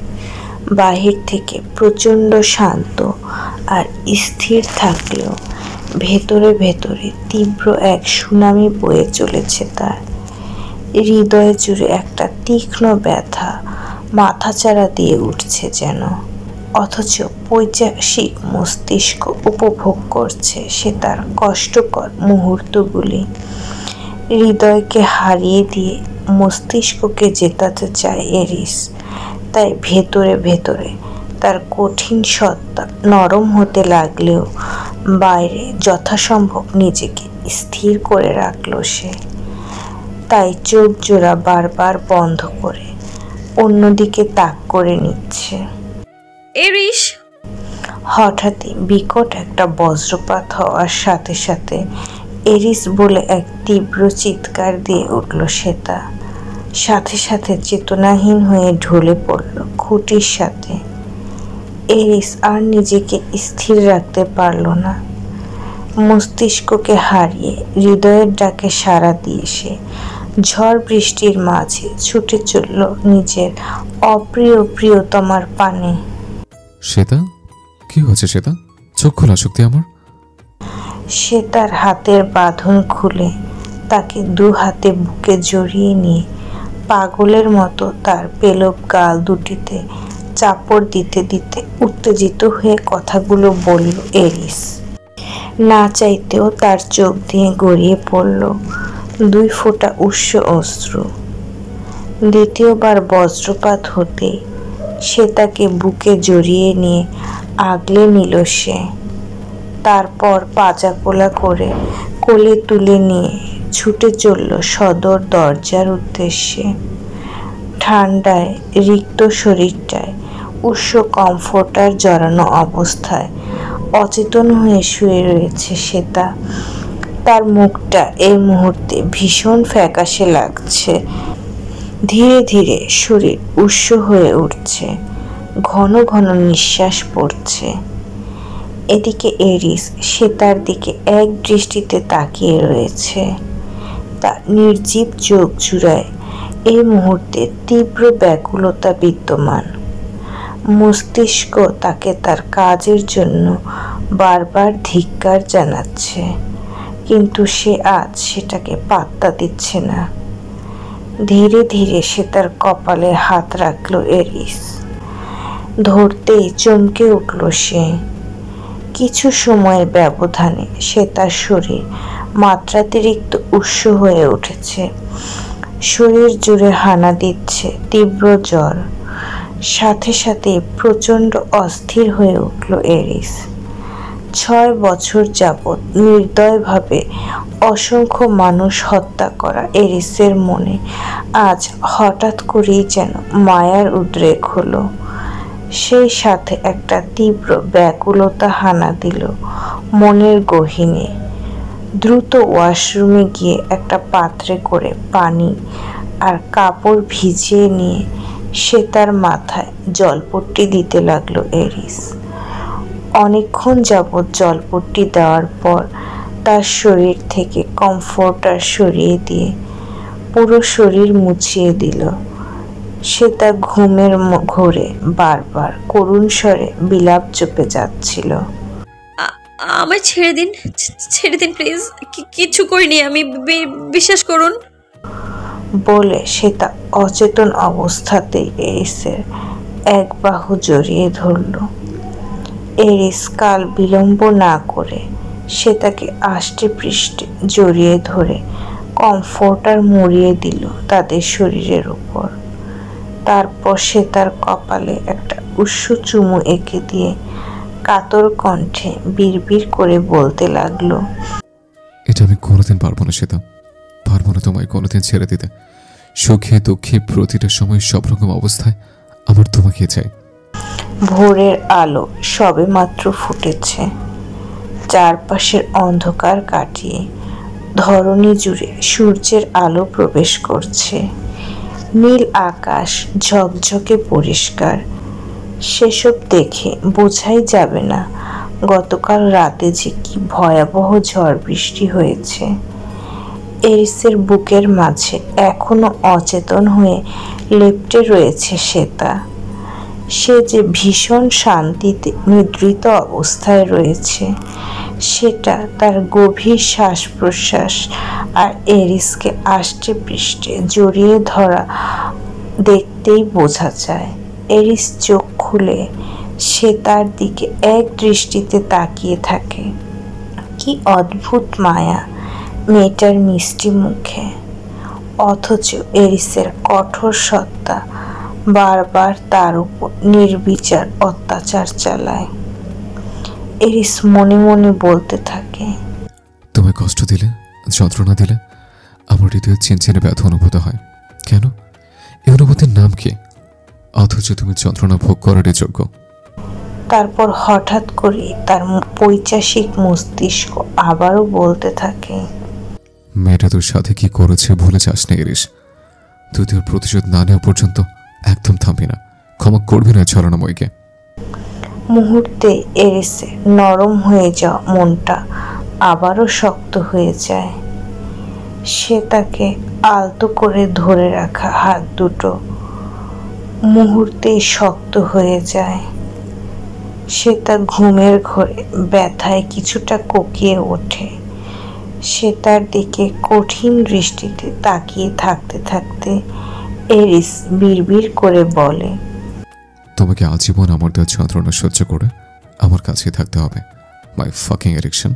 বাহির থেকে প্রচণ্ড শান্ত আর স্থির থাকলেও ভেতরে ভেতরে তীব্র এক সুনামি বয়ে চলেছে তার। হৃদয়ে জুড়ে একটা তীক্ষ্ণ ব্যথা মাথাচাড়া দিয়ে উঠছে যেন। অথচ পৈশাচিক মস্তিষ্ক উপভোগ করছে সে তার কষ্টকর মুহূর্তগুলি। হৃদয়কে হারিয়ে দিয়ে মস্তিষ্ককে জেতাতে চায় এরিস, তাই ভেতরে ভেতরে তার কঠিন সত্তা নরম হতে লাগলেও বাইরে যথাসম্ভব নিজেকে স্থির করে রাখল সে। তাই চোখ জোড়া বারবার বন্ধ করে অন্যদিকে তাক করে নিচ্ছে। এরিস! হঠাৎই বিকট একটা বজ্রপাত হওয়ার সাথে সাথে এরিস বলে এক তীব্র চিৎকার দিয়ে উঠল শ্বেতা। সাথে সাথে চেতনাহীন হয়ে ঢলে পড়ল খুঁটির সাথে। এরিস আর নিজেকে স্থির রাখতে পারল না। মস্তিষ্ককে হারিয়ে হৃদয়ের ডাকে সাড়া দিয়ে সে ঝড় বৃষ্টির মাঝে ছুটে চলল নিজের অপ্রিয় প্রিয়তমার পানে। শ্বেতা, কি হচ্ছে শ্বেতা? চোখ খোলা শক্তি আমার। সে তার হাতের বাঁধন খুলে তাকে দু হাতে বুকে জড়িয়ে নিয়ে পাগলের মতো তার পেলব গাল দুটিতে চাপড় দিতে দিতে উত্তেজিত হয়ে কথাগুলো বলল এরিস। না চাইতেও তার চোখ দিয়ে গড়িয়ে পড়ল দুই ফোঁটা উষ্ণ অশ্রু। দ্বিতীয়বার বজ্রপাত হতে সে তাকে বুকে জড়িয়ে নিয়ে আগলে নিল সে। তারপর পাজাকোলা করে কোলে তুলে নিয়ে ছুটে চলল সদর দরজার উদ্দেশ্যে। ঠান্ডায় রিক্ত শরীরটায় উষ্ণ কমফোর্টার জড়ানো অবস্থায় অচেতন হয়ে শুয়ে রয়েছে শ্বেতা। তার মুখটা এই মুহূর্তে ভীষণ ফ্যাকাশে লাগছে। ধীরে ধীরে শরীর উষ্ণ হয়ে উঠছে, ঘন ঘন নিঃশ্বাস পড়ছে। এদিকে এরিস শ্বেতার দিকে এক দৃষ্টিতে তাকিয়ে রয়েছে। তার নির্জীব চোখ জুড়ায় এই মুহূর্তে তীব্র ব্যাকুলতা বিদ্যমান। মস্তিষ্ক তাকে তার কাজের জন্য বারবার ধিক্কার জানাচ্ছে, কিন্তু সে আজ সেটাকে পাত্তা দিচ্ছে না। ধীরে ধীরে সে তার কপালে হাত রাখল এরিস। ধরতেই চমকে উঠল সে। কিছু সময়ের ব্যবধানে সে তার শরীর মাত্রাতিরিক্ত উষ্ণ হয়ে উঠেছে। শরীর জুড়ে হানা দিচ্ছে তীব্র জ্বর। সাথে সাথে প্রচণ্ড অস্থির হয়ে উঠল এরিস। 6 বছর যাবৎ নির্দয়ভাবে অসংখ্য মানুষ হত্যা করা এরিসের মনে আজ হঠাৎ করেই যেন মায়ার উদ্রেক হলো। সেই সাথে একটা তীব্র ব্যাকুলতা হানা দিল মনের গহীনে। দ্রুত ওয়াশরুমে গিয়ে একটা পাত্রে করে পানি আর কাপড় ভিজিয়ে নিয়ে সে তার মাথায় জলপট্টি দিতে লাগলো এরিস। অনেকক্ষণ যাবৎ জলপট্টি দেওয়ার পর তার শরীর থেকে কমফোর্টার সরিয়ে দিয়ে পুরো শরীর মুছিয়ে দিল। সে তার ঘুমের ঘোরে বারবার করুণ স্বরে বিলাপ চেপে যাচ্ছিল। আমায় ছেড়ে দিন, ছেড়ে দিন প্লিজ, কিছু করিনি আমি, বিশ্বাস করুন বলে সে তা অচেতন অবস্থাতেই এরিসের এক বাহু জড়িয়ে ধরল। এরিস কাল বিলম্ব না করে সে তাকে আষ্টে পৃষ্ঠে জড়িয়ে ধরে কমফোর্টার মুড়িয়ে দিল তাদের শরীরের উপর। তারপর সে তার কপালে একটা উষ্ণ চুমু এঁকে দিয়ে কাতর কণ্ঠে বিড়বিড় করে বলতে লাগলো, এটা আমি কোনোদিন পারবো না শ্বেতা, পারবো না তোমায় কোনোদিন ছেড়ে দিতে। সুখে দুঃখে প্রতিটা সময় সব রকম অবস্থায় আমার তোমাকে চাই। ভোরের আলো সবে মাত্র ফুটেছে। চারপাশের অন্ধকার কাটিয়ে ধরণী জুড়ে সূর্যের আলো প্রবেশ করছে। নীল আকাশ ঝকঝকে পরিষ্কার। সেসব দেখে বোঝাই যাবে না গতকাল রাতে যে কি ভয়াবহ ঝড় বৃষ্টি হয়েছে। এরিসের বুকের মাঝে এখনো অচেতন হয়ে লেপ্টে রয়েছে শ্বেতা। সে যে ভীষণ শান্তিতে নিদ্রিত অবস্থায় রয়েছে সেটা তার গভীর শ্বাস প্রশ্বাস আর এরিসকে আষ্টে পৃষ্ঠে জড়িয়ে ধরা দেখতেই বোঝা যায়। এরিস চোখ খুলে সে তার দিকে এক দৃষ্টিতে তাকিয়ে থাকে। কি অদ্ভুত মায়া মেয়েটার মিষ্টি মুখে, অথচ এরিসের কঠোর সত্তা বারবার তার উপর নির্বিচার অত্যাচার চালায়। এরিস মনে মনে বলতে থাকে, তোমায় কষ্ট দিলে, যন্ত্রণা দিলে আমার হৃদয়ে চিনচিনে ব্যথা অনুভূত হয়। কেন? এই অনুভূতির নাম কি? অথচ তুমি যন্ত্রণা ভোগ করারই যোগ্য। তারপর হঠাৎ করে তার পৈশাচিক মস্তিষ্ক আবারও বলতে থাকে, মেয়েটা তোর সাথে কি করেছে ভুলে যাস না এরিস। তুই তোর প্রতিশোধ না নেওয়া পর্যন্ত একদম থামবি না, ক্ষমা করবি না ছলনাময়ীকে। মুহূর্তে এরিসে নরম হয়ে যাওয়া মনটা আবারও শক্ত হয়ে যায়। সে তাকে আলতো করে ধরে রাখা হাত দুটো মুহূর্তেই শক্ত হয়ে যায়। সে তার ঘুমের ঘোরে ব্যথায় কিছুটা কোকিয়ে ওঠে। সে তার দিকে কঠিন দৃষ্টিতে তাকিয়ে থাকতে থাকতে এরিস বিড়বিড় করে বলে, তোমাকে আজীবন আমার দেওয়া যন্ত্রণা সহ্য করে আমার কাছেই থাকতে হবে। মাই ফাকিং এডিকশন।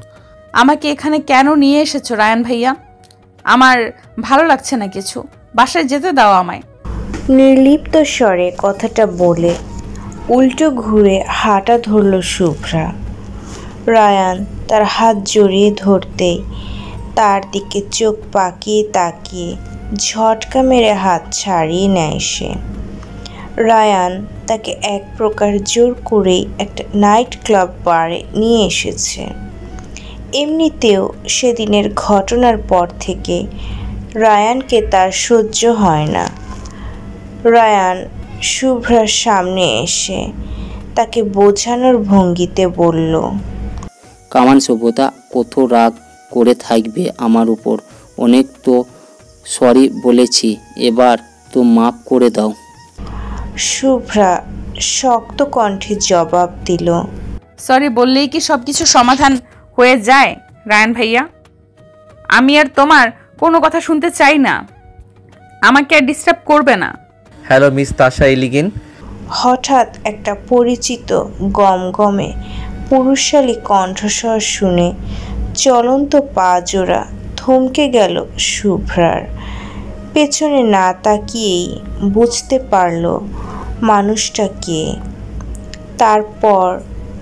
আমাকে এখানে কেন নিয়ে এসেছো রায়ান ভাইয়া? আমার ভালো লাগছে না কিছু, বাসায় যেতে দাও আমায়। নির্লিপ্ত স্বরে কথাটা বলে উল্টো ঘুরে হাঁটা ধরল শুভ্রা। রায়ান তার হাত জড়িয়ে ধরতেই তার দিকে চোখ পাকিয়ে তাকিয়ে ঝটকা মেরে হাত ছাড়িয়ে নেয় সে। রায়ান তাকে এক প্রকার জোর করেই একটা নাইট ক্লাব বারে নিয়ে এসেছে। এমনিতেও সেদিনের ঘটনার পর থেকে রায়ানকে তার সহ্য হয় না। রায়ান শুভ্রার সামনে এসে তাকে বোঝানোর ভঙ্গিতে বলল, কামান সভ্যতা কত রাগ করে থাকবে আমার উপর? অনেক তো সরি বলেছি, এবার তো মাফ করে দাও। শুভ্রা শক্ত কণ্ঠে জবাব দিল, সরি বললেই কি সব কিছু সমাধান হয়ে যায় রায়ান ভাইয়া? আমি আর তোমার কোনো কথা শুনতে চাই না, আমাকে আর ডিস্টার্ব করবে না। Hello miss Tasha Eligin. হঠাৎ একটা পরিচিত গমগমে পুরুষালী কণ্ঠস্বর শুনে চলন্ত পা জোড়া থমকে গেল শুভ্রার। পেছনে না তাকিয়েই বুঝতে পারল মানুষটা কে। তারপর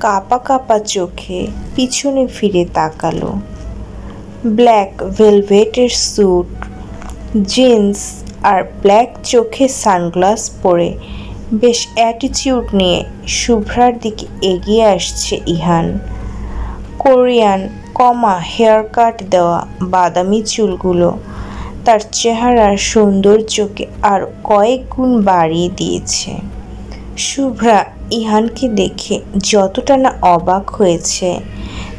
কাঁপা কাঁপা চোখে পিছনে ফিরে তাকালো। ব্ল্যাক ভেলভেটের স্যুট, জিন্স আর ব্ল্যাক চোখে সানগ্লাস পরে বেশ অ্যাটিটিউড নিয়ে শুভ্রার দিকে এগিয়ে আসছে ইহান। কোরিয়ান হেয়ার কাট দেওয়া বাদামি চুলগুলো তার চেহারার সৌন্দর্যকে আরও কয়েক গুণ বাড়িয়ে দিয়েছে। শুভ্রা ইহানকে দেখে যতটা না অবাক হয়েছে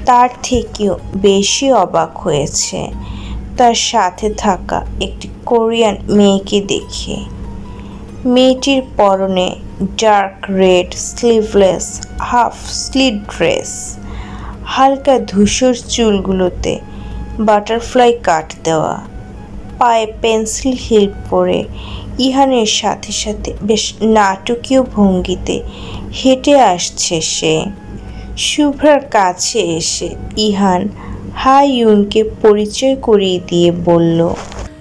তার থেকেও বেশি অবাক হয়েছে তার সাথে থাকা একটি কোরিয়ান মেয়েকে দেখে। মেয়েটির পরনে dark red sleeveless half slit dress, হালকা ধূসর চুলগুলোতে বাটারফ্লাই কাট দেওয়া, পায়ে পেন্সিল হিল পরে ইহানের সাথে সাথে বেশ নাটকীয় ভঙ্গিতে হেঁটে আসছে সে। শুভ্রার কাছে এসে ইহান হাই ইউনকে পরিচয় করিয়ে দিয়ে বলল,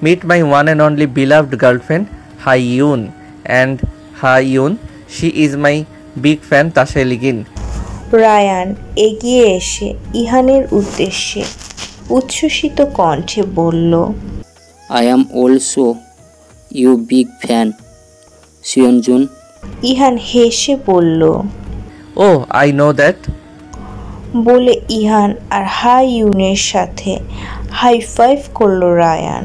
meet my one and only beloved girlfriend Hai Yun, and Hai Yun, she is my big fan Tasha Eligin. Ryan এগিয়ে এসে ইহানের উদ্দেশ্যে উচ্ছ্বসিত কণ্ঠে বলল, I am also you big fan Seongjun. Ihan হেসে বলল, ও আই নো দ্যাট। বলে ইহান আর হাই ইউনের সাথে হাই ফাইভ করল রায়ান।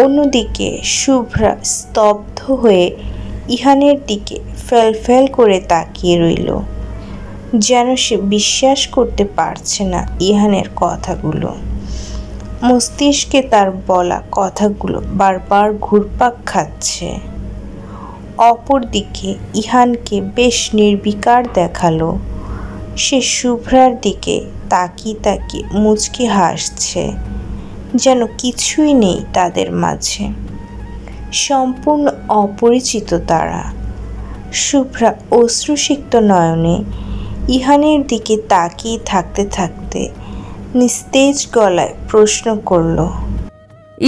অন্যদিকে শুভ্রা স্তব্ধ হয়ে ইহানের দিকে ফেল করে তাকিয়ে রইল, যেন সে বিশ্বাস করতে পারছে না ইহানের কথাগুলো। মস্তিষ্কে তার বলা কথাগুলো বারবার ঘুরপাক খাচ্ছে। অপরদিকে ইহানকে বেশ নির্বিকার দেখালো। সে শুভ্রার দিকে তাকিয়ে মুচকি হাসছে, যেন কিছুই নেই তাদের মাঝে, সম্পূর্ণ অপরিচিত তারা। শুভ্রা অশ্রুসিক্ত নয়নে ইহানের দিকে তাকিয়ে থাকতে নিস্তেজ গলায় প্রশ্ন করল,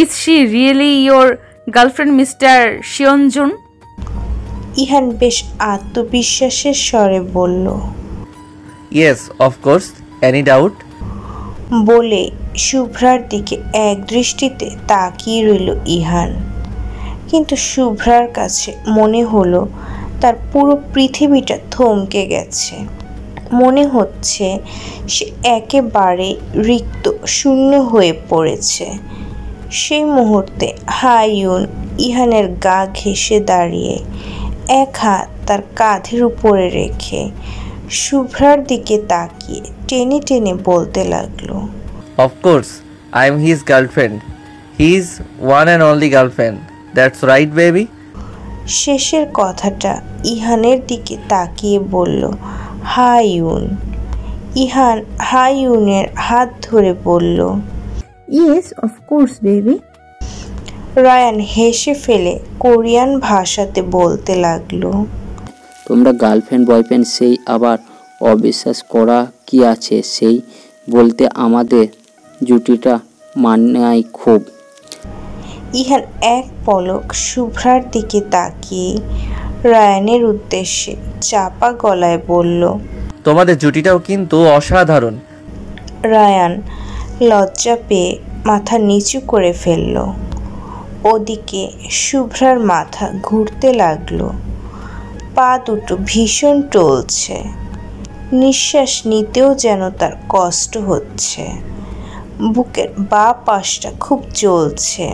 is she really your girlfriend mister Shiyonjun? ইহান বেশ আত্মবিশ্বাসের স্বরে বলল, ইয়েস অফকোর্স, এনি ডাউট? বলে শুভ্রার দিকে এক দৃষ্টিতে তাকিয়ে রইল ইহান। কিন্তু শুভ্রার কাছে মনে হলো তার পুরো পৃথিবীটা থমকে গেছে। মনে হচ্ছে সে একেবারে রিক্ত শূন্য হয়ে পড়েছে। সেই মুহূর্তে হাইউন ইহানের গা ঘেঁষে দাঁড়িয়ে এক হাত তার কাঁধের উপরে রেখে শুভ্রার দিকে তাকিয়ে টেনে টেনে বলতে লাগলো, of course I am his girlfriend, his one and only girlfriend, that's right baby. শেষের কথাটা ইহানের দিকে তাকিয়ে বলল হাইউন। ইহান হাইউনের হাত ধরে বলল, ইয়েস অফকোর্স বেবি। রায়ান হেসে ফেলে কোরিয়ান ভাষাতে বলতে লাগলো, তোমরা গার্লফ্রেন্ড বয়ফ্রেন্ড সেই আবার অবিশ্বাস করা কি আছে, সেই বলতে আমাদের জুটিটা মানায় খুব। ইহান এক পলক শুভ্রার দিকে তাকিয়ে রায়ানের উদ্দেশ্যে চাপা গলায় বলল, তোমাদের জুটিটাও কিন্তু অসাধারণ। রায়ান লজ্জা পেয়ে মাথা নিচু করে ফেলল। ওদিকে শুভ্রার মাথা ঘুরতে লাগলো, পা দুটো ভীষণ টলছে, নিঃশ্বাস নিতেও যেন তার কষ্ট হচ্ছে, বুকের বাঁ পাশটা খুব জ্বলছে,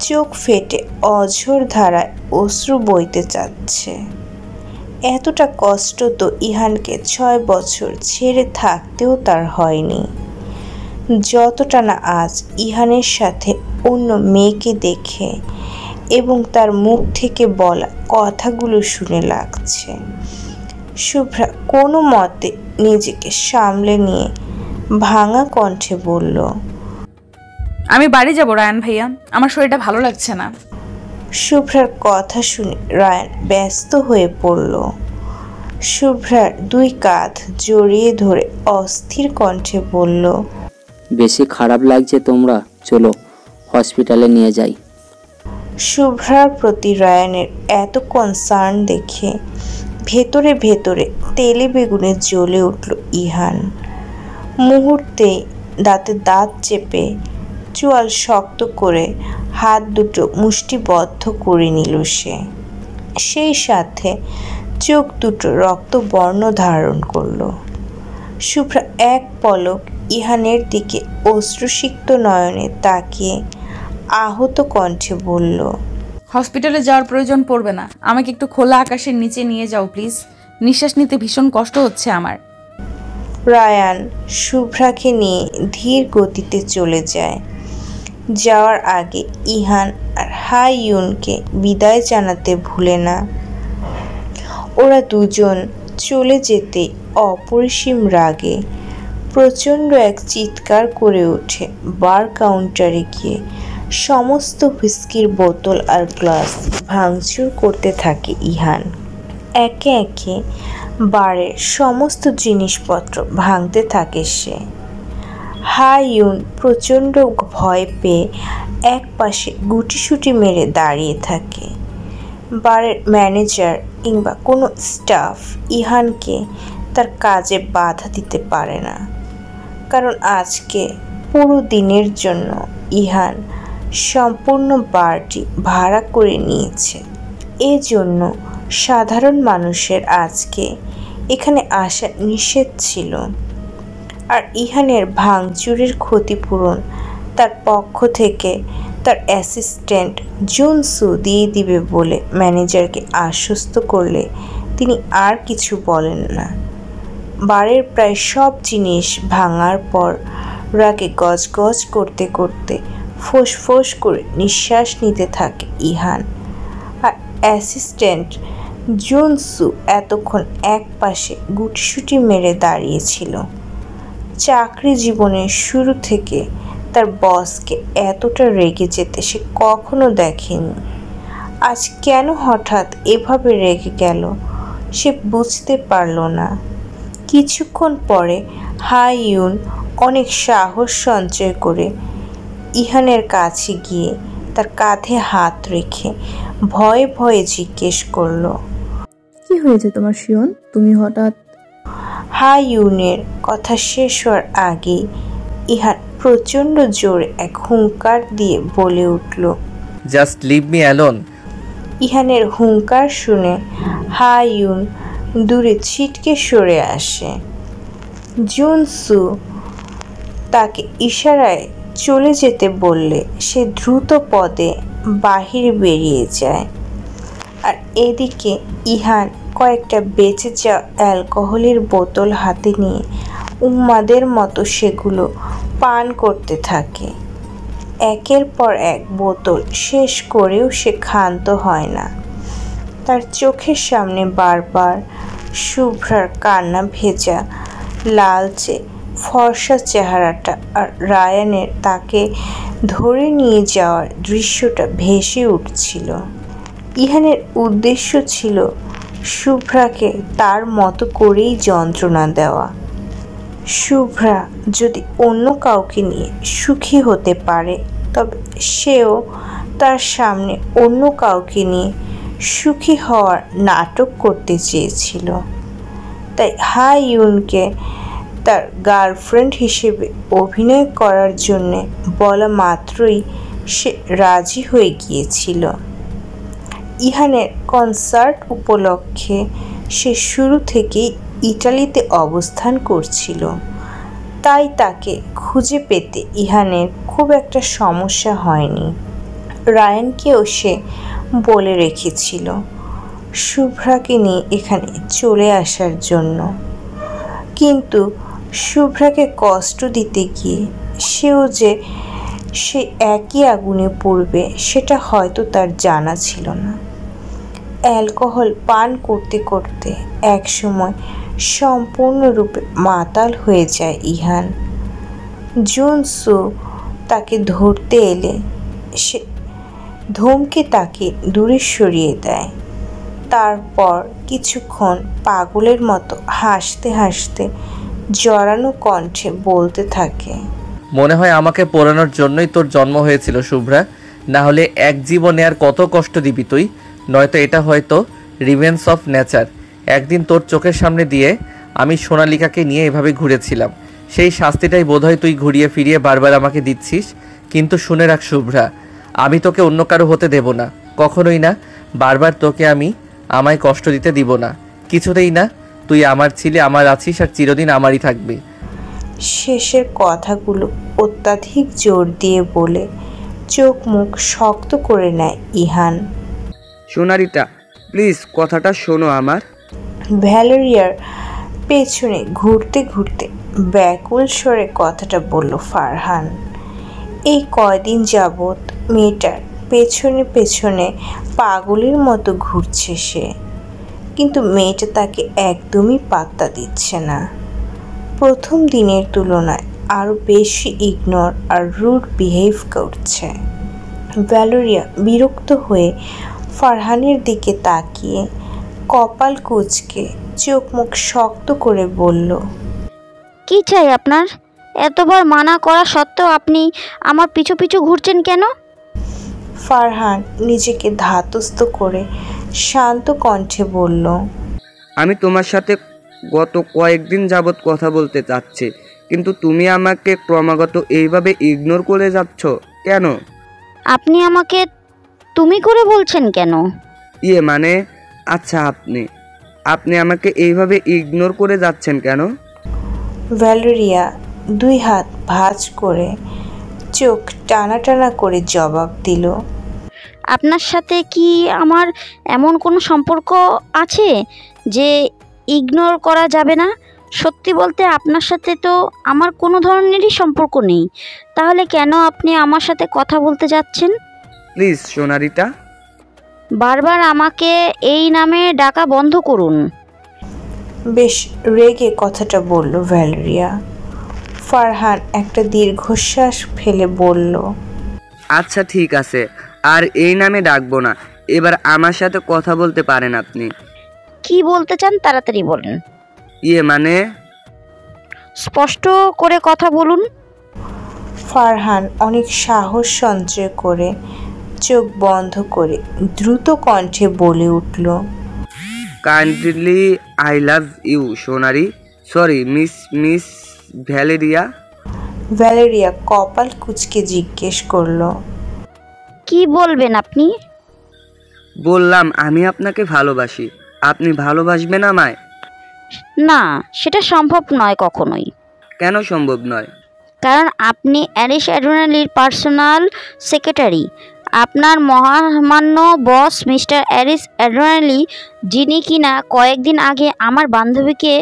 চোখ ফেটে অঝোর ধারায় অশ্রু বইতে চাচ্ছে। এতটা কষ্ট তো ইহানকে 6 বছর ছেড়ে থাকতেও তার হয়নি, যতটা না আজ ইহানের সাথে অন্য মেয়েকে দেখে এবং তার মুখ থেকে বলা কথাগুলো শুনে লাগছে। শুভ্রা কোনো মতে নিজেকে সামলে নিয়ে ভাঙা কণ্ঠে বলল, আমি বাড়ি যাব রায়ান ভাইয়া, আমার শরীরটা ভালো লাগছে না। শুভ্রার কথা শুনে রায়ান ব্যস্ত হয়ে পড়ল। শুভ্রার দুই কাঁধ জড়িয়ে ধরে অস্থির কণ্ঠে বলল, বেশি খারাপ লাগছে তোমরা, চলো হসপিটালে নিয়ে যাই। শুভ্রার প্রতি রায়ানের এত কনসার্ন দেখে ভেতরে ভেতরে তেলে বেগুনে জ্বলে উঠল ইহান। মুহূর্তেই দাঁতে দাঁত চেপে চোয়াল শক্ত করে হাত দুটো মুষ্টিবদ্ধ করে নিল সে। সেই সাথে চোখ দুটো রক্তবর্ণ ধারণ করল। শুভ্রা এক পলক ইহানের দিকে অশ্রুসিক্ত নয়নে তাকিয়ে আহত কণ্ঠে বলল, হসপিটালে যাওয়ার প্রয়োজন পড়বে না, আমাকে একটু খোলা আকাশের নিচে নিয়ে যাও প্লিজ, নিঃশ্বাস নিতে ভীষণ কষ্ট হচ্ছে আমার। রায়ান শুভ্রাকে নিয়ে ধীর গতিতে চলে যায়। যাওয়ার আগে ইহান আর হাইয়ুনকে বিদায় জানাতে ভুলে না। ওরা দুজন চলে যেতে অপরিসীম রাগে প্রচণ্ড এক চিৎকার করে ওঠে বার কাউন্টারে গিয়ে সমস্ত হুইস্কির বোতল আর গ্লাস ভাঙচুর করতে থাকে ইহান। একে একে বারের সমস্ত জিনিসপত্র ভাঙতে থাকে সে। হাইয়ুন প্রচণ্ড ভয় পেয়ে এক পাশে গুটিসুটি মেরে দাঁড়িয়ে থাকে। বারের ম্যানেজার কিংবা কোনো স্টাফ ইহানকে তার কাজে বাধা দিতে পারে না, কারণ আজকে পুরো দিনের জন্য ইহান সম্পূর্ণ বারটি ভাড়া করে নিয়েছে। এজন্য সাধারণ মানুষের আজকে এখানে আসা নিষেধ ছিল। আর ইহানের ভাঙচুরের ক্ষতিপূরণ তার পক্ষ থেকে তার অ্যাসিস্ট্যান্ট জুনসু দিয়ে দিবে বলে ম্যানেজারকে আশ্বস্ত করলে তিনি আর কিছু বলেন না। বারের প্রায় সব জিনিস ভাঙার পর রাগে গজগজ করতে করতে ফোঁস করে নিঃশ্বাস নিতে থাকে ইহান। আর অ্যাসিস্ট্যান্ট জুনসু এতক্ষণ এক পাশে গুটিসুটি মেরে দাঁড়িয়েছিল। চাকরি জীবনের শুরু থেকে তার বসকে এতটা রেগে যেতে সে কখনো দেখেনি। আজ কেন হঠাৎ এভাবে রেগে গেল সে বুঝতে পারল না। কিছুক্ষণ পরে হাইয়ুন অনেক সাহস সঞ্চয় করে ইহানের কাছে গিয়ে তার কাঁধে হাত রেখে ভয়ে ভয়ে জিজ্ঞেস করলো, কি হয়েছে তোমার শিওন? তুমি হঠাৎ? হাইয়ুনের কথা শেষ হওয়ার আগেই ইহান প্রচণ্ড জোরে এক হুঙ্কার দিয়ে বলে উঠল, জাস্ট লিভ মি অ্যালোন। ইহানের হুঙ্কার শুনে হাইয়ুন দূরে ছিটকে সরে আসে। জুনসু তাকে ইশারায় চলে যেতে বললে সে দ্রুত পদে বাহিরে বেরিয়ে যায়। আর এদিকে ইহান কয়েকটা বেঁচে যাওয়া অ্যালকোহলের বোতল হাতে নিয়ে উন্মাদের মতো সেগুলো পান করতে থাকে। একের পর এক বোতল শেষ করেও সে ক্ষান্ত হয় না। তার চোখের সামনে বারবার শুভ্রার কান্না ভেজা লালচে ফর্সা চেহারাটা আর রায়ানের তাকে ধরে নিয়ে যাওয়ার দৃশ্যটা ভেসে উঠছিল। ইহানের উদ্দেশ্য ছিল শুভ্রাকে তার মতো করেই যন্ত্রণা দেওয়া। শুভ্রা যদি অন্য কাউকে নিয়ে সুখী হতে পারে তবে সেও তার সামনে অন্য কাউকে নিয়ে সুখী হওয়ার নাটক করতে চেয়েছিল। তাই হাইয়ুনকে তার গার্লফ্রেন্ড হিসেবে অভিনয় করার জন্যে বলা মাত্রই সে রাজি হয়ে গিয়েছিল। ইহানের কনসার্ট উপলক্ষে সে শুরু থেকেই ইটালিতে অবস্থান করছিল, তাই তাকে খুঁজে পেতে ইহানের খুব একটা সমস্যা হয়নি। রায়ানকেও সে বলে রেখেছিল শুভ্রাকে নিয়ে এখানে চলে আসার জন্য, কিন্তু শুভ্রাকে কষ্ট দিতে গিয়ে সেও যে সে একই আগুনে পড়বে সেটা হয়তো তার জানা ছিল না। অ্যালকোহল পান করতে করতে একসময় সম্পূর্ণরূপে মাতাল হয়ে যায় ইহান। জুনসু তাকে ধরতে এলে সে ধমকে তাকে দূরে সরিয়ে দেয়। তারপর কিছুক্ষণ পাগলের মতো হাসতে হাসতে জড়ানো কণ্ঠে বলতে থাকে, মনে হয় আমাকে পোড়ানোর জন্যই তোর জন্ম হয়েছিল শুভ্রা, না হলে এক জীবনে আর কত কষ্ট দিবি তুই। নয়তো এটা হয়তো রিভেন্স অফ নেচার। একদিন তোর চোখের সামনে দিয়ে আমি সোনালিকাকে নিয়ে এভাবে ঘুরেছিলাম, সেই শাস্তিটাই বোধহয় তুই ঘুরিয়ে ফিরিয়ে বারবার আমাকে দিচ্ছিস। কিন্তু শুনে রাখ শুভ্রা, আমি তোকে অন্য কারো হতে দেব না, কখনোই না। বারবার তোকে আমি আমায় কষ্ট দিতে দিব না, কিছুতেই না। তুই আমার ছিলে, আমার আছিস, আর চিরদিন আমারই থাকবি। শেষের কথাগুলো অত্যাধিক জোর দিয়ে বলে চোখ মুখ শক্ত করে নেয় ইহান। সোনারিটা, প্লিজ কথাটা শোনো আমার। ভ্যালেরিয়ার পেছনে ঘুরতে ঘুরতে ব্যাকুল স্বরে কথাটা বলল ফারহান। এই কয়দিন যাবৎ মেয়েটার পেছনে পেছনে পাগলের মতো ঘুরছে সে, কিন্তু মেয়েটা তাকে একদমই পাত্তা দিচ্ছে না। প্রথম দিনের তুলনায় আরও বেশি ইগনোর আর রুড বিহেভ করছে। ভ্যালেরিয়া বিরক্ত হয়ে ফারহানের দিকে তাকিয়ে কপাল কুঁচকে চোখ মুখ শক্ত করে বলল, কি চাই আপনার? এতবার মানা করা সত্ত্বেও আপনি আমার পিছু পিছু ঘুরছেন কেন? ফারহান নিজেকে ধাতস্থ করে শান্ত কণ্ঠে বলল, আমি তোমার সাথে গত কয়েকদিন যাবৎ কথা বলতে চাচ্ছি, কিন্তু তুমি আমাকে ক্রমাগত এইভাবে ইগনোর করে যাচ্ছ কেন? আপনি আমাকে তুমি করে বলছেন কেন? মানে আচ্ছা, আপনি আমাকে এইভাবে ইগনোর করে যাচ্ছেন কেন? ভ্যালেরিয়া দুই হাত ভাঁজ করে চোখ টানা টানা করে জবাব দিল, আপনার সাথে কি আমার এমন কোনো সম্পর্ক আছে যে ইগনোর করা যাবে না? সত্যি বলতে আপনার সাথে তো আমার কোনো ধরনেরই সম্পর্ক নেই, তাহলে কেন আপনি আমার সাথে কথা বলতে যাচ্ছেন? প্লিজ সোনারিটা, বারবার আমাকে এই নামে ডাকা বন্ধ করুন। বেশ রেগে কথাটা বলল ভ্যালেরিয়া। ফারহান একটা দীর্ঘশ্বাস ফেলে বলল, আচ্ছা ঠিক আছে, আর এই নামে ডাকবো না। এবার আমার সাথে কথা বলতে পারেন আপনি। কি বলতে চান তাড়াতাড়ি বলেন। মানে স্পষ্ট করে কথা বলুন। ফারহান অনেক সাহস সঞ্চয় করে চোখ বন্ধ করে দ্রুত কণ্ঠে বলে উঠল, কাইন্ডলি আই লাভ ইউ সোনারি, সরি মিস ভ্যালেরিয়া। ভ্যালেরিয়া কপাল কুঁচকে জিজ্ঞেস করল, কি বলবেন আপনি? বললাম আমি আপনাকে ভালোবাসি, আপনি ভালোবাসবেন আমায়? না, সেটা সম্ভব নয় কখনোই। কেন সম্ভব নয়? কারণ আপনি অ্যারিস অ্যাড্রিনালির পার্সোনাল সেক্রেটারি। আপনার মহামান্য বস মিস্টার অ্যারিস অ্যাড্রিনালি, যিনি কিনা কয়েকদিন আগে আমার বান্ধবীকে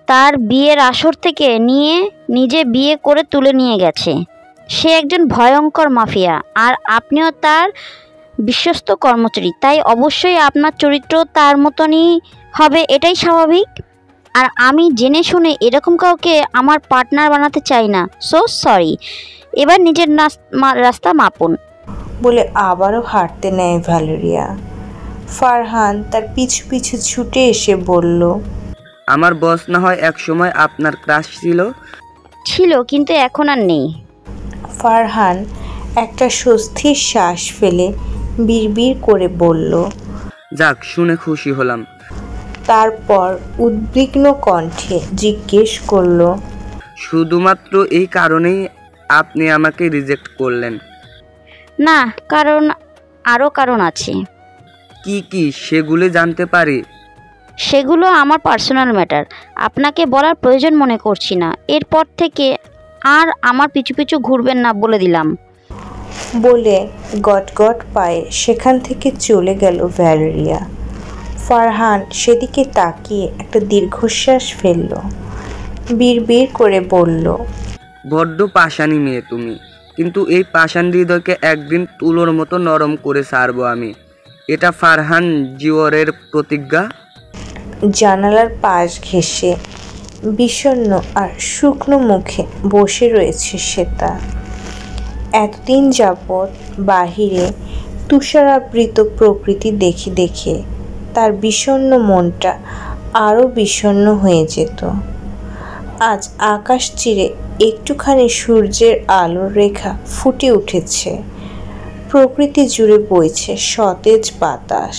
তার বিয়ের আসর থেকে নিয়ে নিজে বিয়ে করে তুলে নিয়ে গেছে। সে একজন ভয়ঙ্কর মাফিয়া, আর আপনিও তার বিশ্বস্ত কর্মচারী, তাই অবশ্যই আপনার চরিত্র তার মতনই হবে, এটাই স্বাভাবিক। আর আমি জেনে শুনে এরকম কাউকে আমার পার্টনার বানাতে চাই না। সো সরি, এবার নিজের রাস্তা মাপুন। বলে আবারও হাঁটতে নেয় ভ্যালেরিয়া। ফারহান তার পিছু পিছু ছুটে এসে বলল, আমার বস না হয় এক সময় আপনার ক্রাশ ছিল, কিন্তু এখন আর নেই। ফারহান একটা স্বস্তির শ্বাস ফেলে বিড়বিড় করে বলল, যাক, শুনে খুশি হলাম। তারপর উদ্বিগ্ন কণ্ঠে জিজ্ঞেস করল, শুধুমাত্র এই কারণেই আপনি আমাকে রিজেক্ট করলেন? না, আরও কারণ আছে। কি সেগুলো জানতে পারি? সেগুলো আমার পার্সোনাল ম্যাটার, আপনাকে বলার প্রয়োজন মনে করছি না। এরপর থেকে আর আমার পিছু পিছু ঘুরবেন না বলে দিলাম। বলে গটগট পায়ে সেখান থেকে চলে গেল ভ্যালেরিয়া। ফারহান সেদিকে তাকিয়ে একটা দীর্ঘশ্বাস ফেলল, বিড়বিড় করে বলল, বড্ড পাষাণী মেয়ে তুমি, কিন্তু এই পাষাণ হৃদয়কে একদিন তুলোর মতো নরম করে ছাড়বো আমি। এটা ফারহান জিওরের প্রতিজ্ঞা। জানালার পাশ ঘেঁষে বিষণ্ণ আর শুকনো মুখে বসে রয়েছে শ্বেতা। এতদিন যাবৎ বাহিরে তুষারাবৃত প্রকৃতি দেখে দেখে তার বিষণ্ণ মনটা আরও বিষণ্ণ হয়ে যেত। আজ আকাশ চিরে একটুখানি সূর্যের আলোর রেখা ফুটে উঠেছে, প্রকৃতি জুড়ে বইছে সতেজ বাতাস।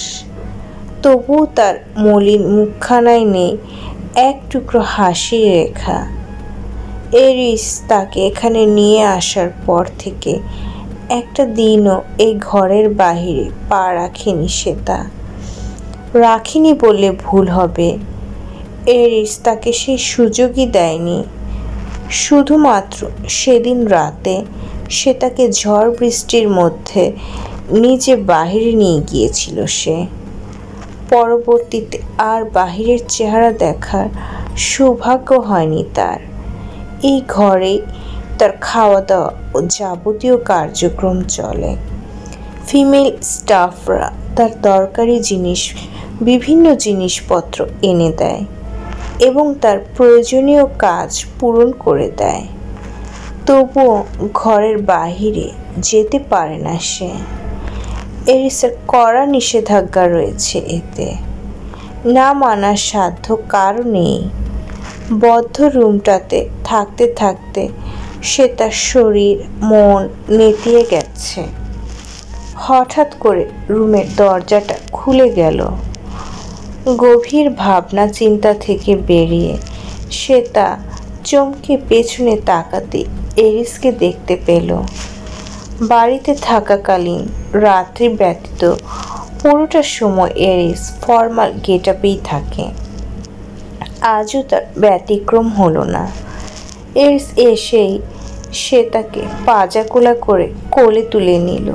তবুও তার মলিন মুখখানায় নেই এক টুকরো হাসির রেখা। এরিস তাকে এখানে নিয়ে আসার পর থেকে একটা দিনও এই ঘরের বাহিরে পা রাখেনি শ্বেতা। রাখিনি বললে ভুল হবে, এরিস তাকে সেই সুযোগই দেয়নি। শুধুমাত্র সেদিন রাতে সে তাকে ঝড় বৃষ্টির মধ্যে নিজে বাহিরে নিয়ে গিয়েছিল সে। পরবর্তীতে আর বাহিরের চেহারা দেখার সৌভাগ্য হয়নি তার। এই ঘরেই তার খাওয়া দাওয়া ও যাবতীয় কার্যক্রম চলে। ফিমেল স্টাফরা তার দরকারি বিভিন্ন জিনিসপত্র এনে দেয় এবং তার প্রয়োজনীয় কাজ পূরণ করে দেয়। তবুও ঘরের বাহিরে যেতে পারে না সে। এরিসের কড়া নিষেধাজ্ঞা রয়েছে এতে, না মানার সাধ্য কারও নেই। বদ্ধ রুমটাতে থাকতে থাকতে সে তার শরীর মন নেতিয়ে গেছে। হঠাৎ করে রুমের দরজাটা খুলে গেল। গভীর ভাবনা চিন্তা থেকে বেরিয়ে সে তা চমকে পেছনে তাকাতে এরিসকে দেখতে পেল। বাড়িতে থাকাকালীন রাত্রি ব্যতীত পুরোটা সময় এরিস ফর্মাল গেটআপেই থাকে। আজও তার ব্যতিক্রম হলো না। এরিস এসেই সে তাকে পাজাকোলা করে কোলে তুলে নিল।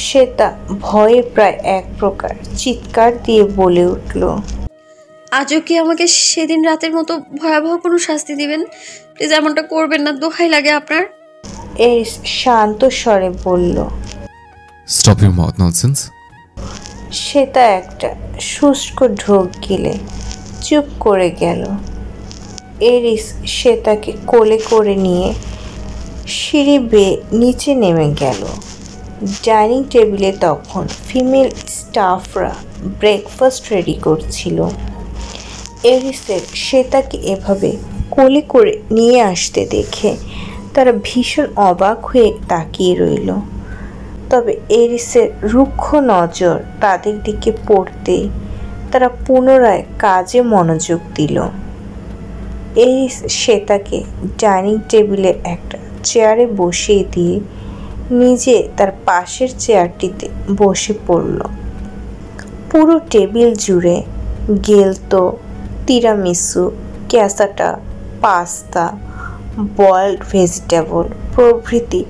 সে তা ভয়ে প্রায় এক প্রকার চিৎকার দিয়ে বলে উঠল, আজও কি আমাকে সেদিন রাতের মতো ভয়াবহ কোনো শাস্তি দিবেন? প্লিজ এমনটা করবেন না, দোহাই লাগে আপনার। এরিস শান্ত স্বরে বলল, স্টপ ইউর মাউথ ননসেন্স। সে তা একটা শুষ্ক ঢোক গিলে চুপ করে গেল। এরিস সে তাকে কোলে করে নিয়ে সিঁড়ি বেয়ে নিচে নেমে গেল। ডাইনিং টেবিলে তখন ফিমেল স্টাফরা ব্রেকফাস্ট রেডি করছিল। এরিসের সে তাকে এভাবে কোলে করে নিয়ে আসতে দেখে তারা ভীষণ অবাক হয়ে তাকিয়ে রইল। তবে এরিসের রুক্ষ নজর তাদের দিকে পড়তেই তারা পুনরায় কাজে মনোযোগ দিল। এরিস সে তাকে ডাইনিং টেবিলের একটা চেয়ারে বসিয়ে দিয়ে নিজে তার পাশের চেয়ারটিতে বসে পড়ল। পুরো টেবিল জুড়ে গেলতো, তিরামিসু, ক্যাসাটা, পাস্তা, বয়েলড ভেজিটেবল প্রভৃতি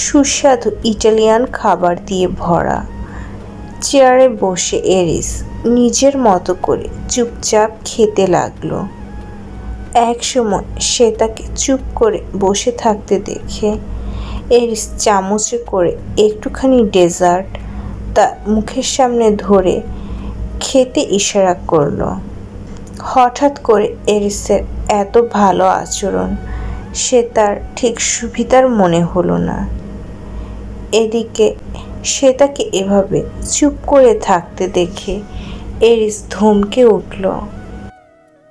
সুস্বাদু ইটালিয়ান খাবার দিয়ে ভরা। চেয়ারে বসে এরিস নিজের মতো করে চুপচাপ খেতে লাগলো। একসময় সে তাকে চুপ করে বসে থাকতে দেখে এরিস চামচে করে একটুখানি ডেজার্ট তা মুখের সামনে ধরে খেতে ইশারা করলো। হঠাৎ করে এরিসের এত ভালো আচরণ সে তার ঠিক সুবিধার মনে হলো না। এদিকে সে তাকে এভাবে চুপ করে থাকতে দেখে এরিস ধমকে উঠল।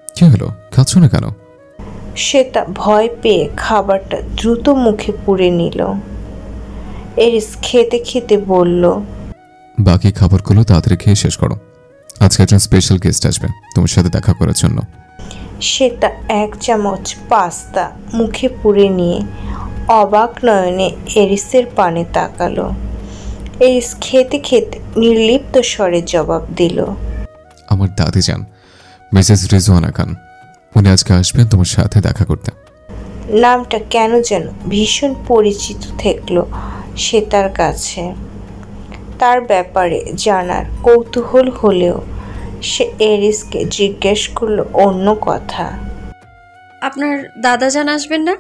কি হলো, খাচ্ছ না কেন? সে তা ভয় পেয়ে খাবারটা দ্রুত মুখে পুরে নিল। এরিস খেতে খেতে বলল, বাকি খাবারগুলো তাড়াতাড়ি খেয়ে শেষ করো, আজকে একজন স্পেশাল গেস্ট আসবে তোমার সাথে দেখা করার জন্য। সে তা এক চামচ পাস্তা মুখে পুরে নিয়ে অবাক নয়নে এরিসের পানে তাকালো। এরিস খেতে খেতে নির্লিপ্ত স্বরে জবাব দিল, আমার দাদি যান, মিসেস রিজওয়ানা খান, উনি আজকে আসবেন তোমার সাথে দেখা করতে। নামটা কেন যেন ভীষণ পরিচিত ঠেকল সে তার কাছে। তার ব্যাপারে জানার কৌতূহল হলেও সে এরিসকে জিজ্ঞেস করলো অন্য কথা। আপনার দাদা যান আসবেন না?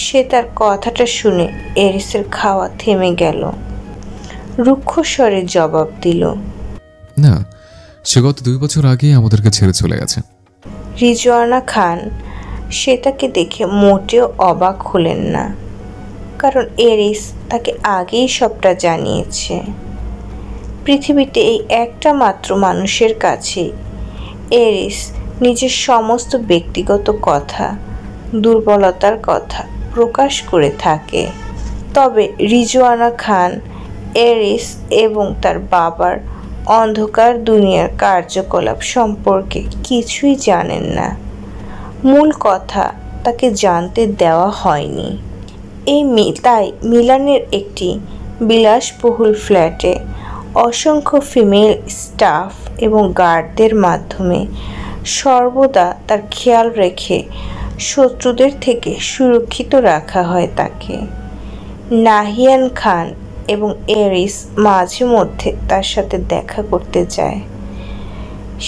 সে তার কথাটা শুনে এরিসের খাওয়া থেমে গেল। রুক্ষ স্বরে জবাব দিল। না, সে গত 2 বছর আগেই আমাদেরকে ছেড়ে চলে গেছে। রিজওয়ানা খান শ্বেতাকে দেখে মোটেও অবাক হলেন না, কারণ এরিস তাকে আগেই সবটা জানিয়েছে। পৃথিবীতে এই একটা মাত্র মানুষের কাছে এরিস নিজের সমস্ত ব্যক্তিগত কথা, দুর্বলতার কথা প্রকাশ করে থাকে। তবে রিজওয়ানা খান এরিস এবং তার বাবার অন্ধকার দুনিয়ার কার্যকলাপ সম্পর্কে কিছুই জানেন না। মূল কথা তাকে জানতে দেওয়া হয়নি। তাই মিলানের একটি বিলাসবহুল ফ্ল্যাটে অসংখ্য ফিমেল স্টাফ এবং গার্ডদের মাধ্যমে সর্বদা তার খেয়াল রেখে শত্রুদের থেকে সুরক্ষিত রাখা হয় তাকে। নাহিয়ান খান এবং এরিস মাঝে মধ্যে তার সাথে দেখা করতে যায়।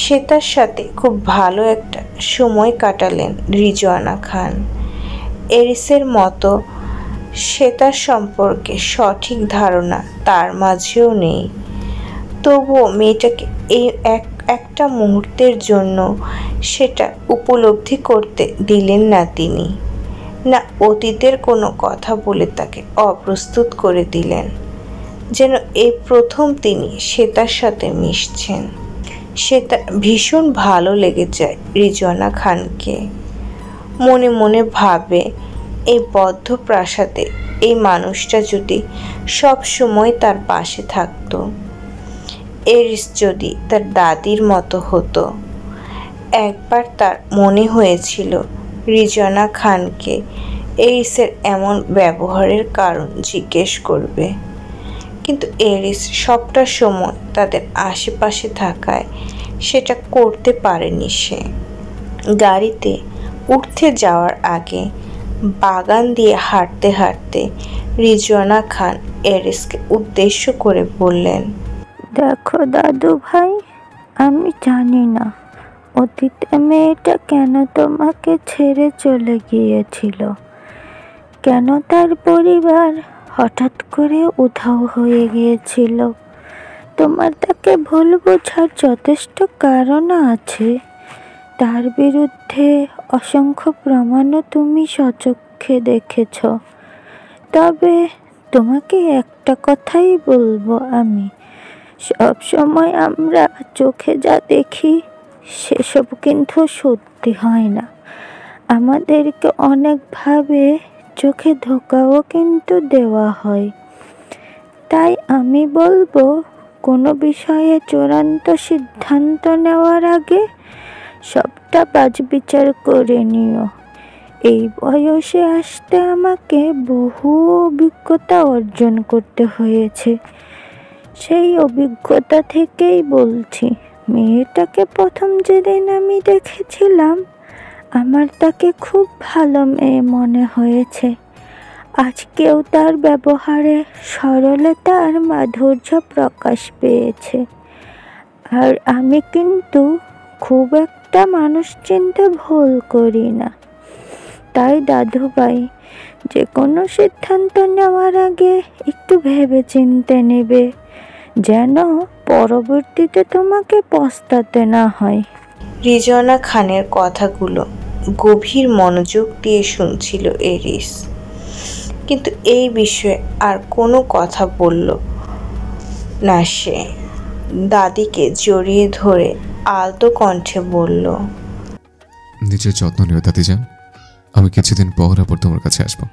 সে তার সাথে খুব ভালো একটা সময় কাটালেন রিজওয়ানা খান। এরিসের মতো শ্বেতার সম্পর্কে সঠিক ধারণা তার মাঝেও নেই, তবুও মেয়েটাকে এই একটা মুহূর্তের জন্য সেটা উপলব্ধি করতে দিলেন না তিনি। না অতীতের কোনো কথা বলে তাকে অপ্রস্তুত করে দিলেন, যেন এই প্রথম তিনি শ্বেতার সাথে মিশছেন। শ্বেতা ভীষণ ভালো লেগে যায় রিজওয়ানা খানকে। মনে মনে ভাবে, এই বদ্ধ প্রাসাদে এই মানুষটা যদি সব সময় তার পাশে থাকতো, এরিস যদি তার দাদির মতো হতো। একবার তার মনে হয়েছিল রিজওয়ানা খানকে এরিসের এমন ব্যবহারের কারণ জিজ্ঞেস করবে, কিন্তু এরিস সবটা সময় তাদের আশেপাশে থাকায় সেটা করতে পারেনি সে। গাড়িতে উঠতে যাওয়ার আগে বাগান দিয়ে হাঁটতে হাঁটতে রিজওয়ানা খান এরিসকে উদ্দেশ্য করে বললেন, দেখো দাদু ভাই, আমি জানি না অতীতে মেয়েটা কেন তোমাকে ছেড়ে চলে গিয়েছিল, কেন তার পরিবার হঠাৎ করে উধাও হয়ে গিয়েছিল। তোমার তাকে ভুল বোঝার যথেষ্ট কারণ আছে। তার বিরুদ্ধে অসংখ্য প্রমাণও তুমি সচক্ষে দেখেছ। তবে তোমাকে একটা কথাই বলবো আমি, সব সময় আমরা চোখে যা দেখি সেসব কিন্তু সত্যি হয় না। আমাদেরকে অনেকভাবে চোখে ধোকাও কিন্তু দেওয়া হয়। তাই আমি বলবো, কোনো বিষয়ে চূড়ান্ত সিদ্ধান্ত নেওয়ার আগে সবটা বাছবিচার করে নিও। এই বয়সে আসতে আমাকে বহু অভিজ্ঞতা অর্জন করতে হয়েছে। সেই অভিজ্ঞতা থেকেই বলছি, মেয়েটাকে প্রথম যেদিন আমি দেখেছিলাম আমার তাকে খুব ভালো মেয়ে মনে হয়েছে। আজকেও তার ব্যবহারে সরলতা আর মাধুর্য প্রকাশ পেয়েছে। আর আমি কিন্তু খুব একটা মানুষ চিনতে ভুল করি না। তাই দাদু ভাই, যে কোনো সিদ্ধান্ত নেওয়ার আগে একটু ভেবে চিন্তে নেবে, যেন পরবর্তীতে তোমাকে পস্তাতে না হয়। রিজওয়ানা খানের কথাগুলো গভীর মনোযোগ দিয়ে শুনছিল এরিস, কিন্তু এই বিষয়ে আর কোনো কথা বলল না সে। দাদিকে জড়িয়ে ধরে আলতো কণ্ঠে বলল, নিজের যত্ন নিও দাদিজান, আমি কিছুদিন পর আবার তোমার কাছে আসবো।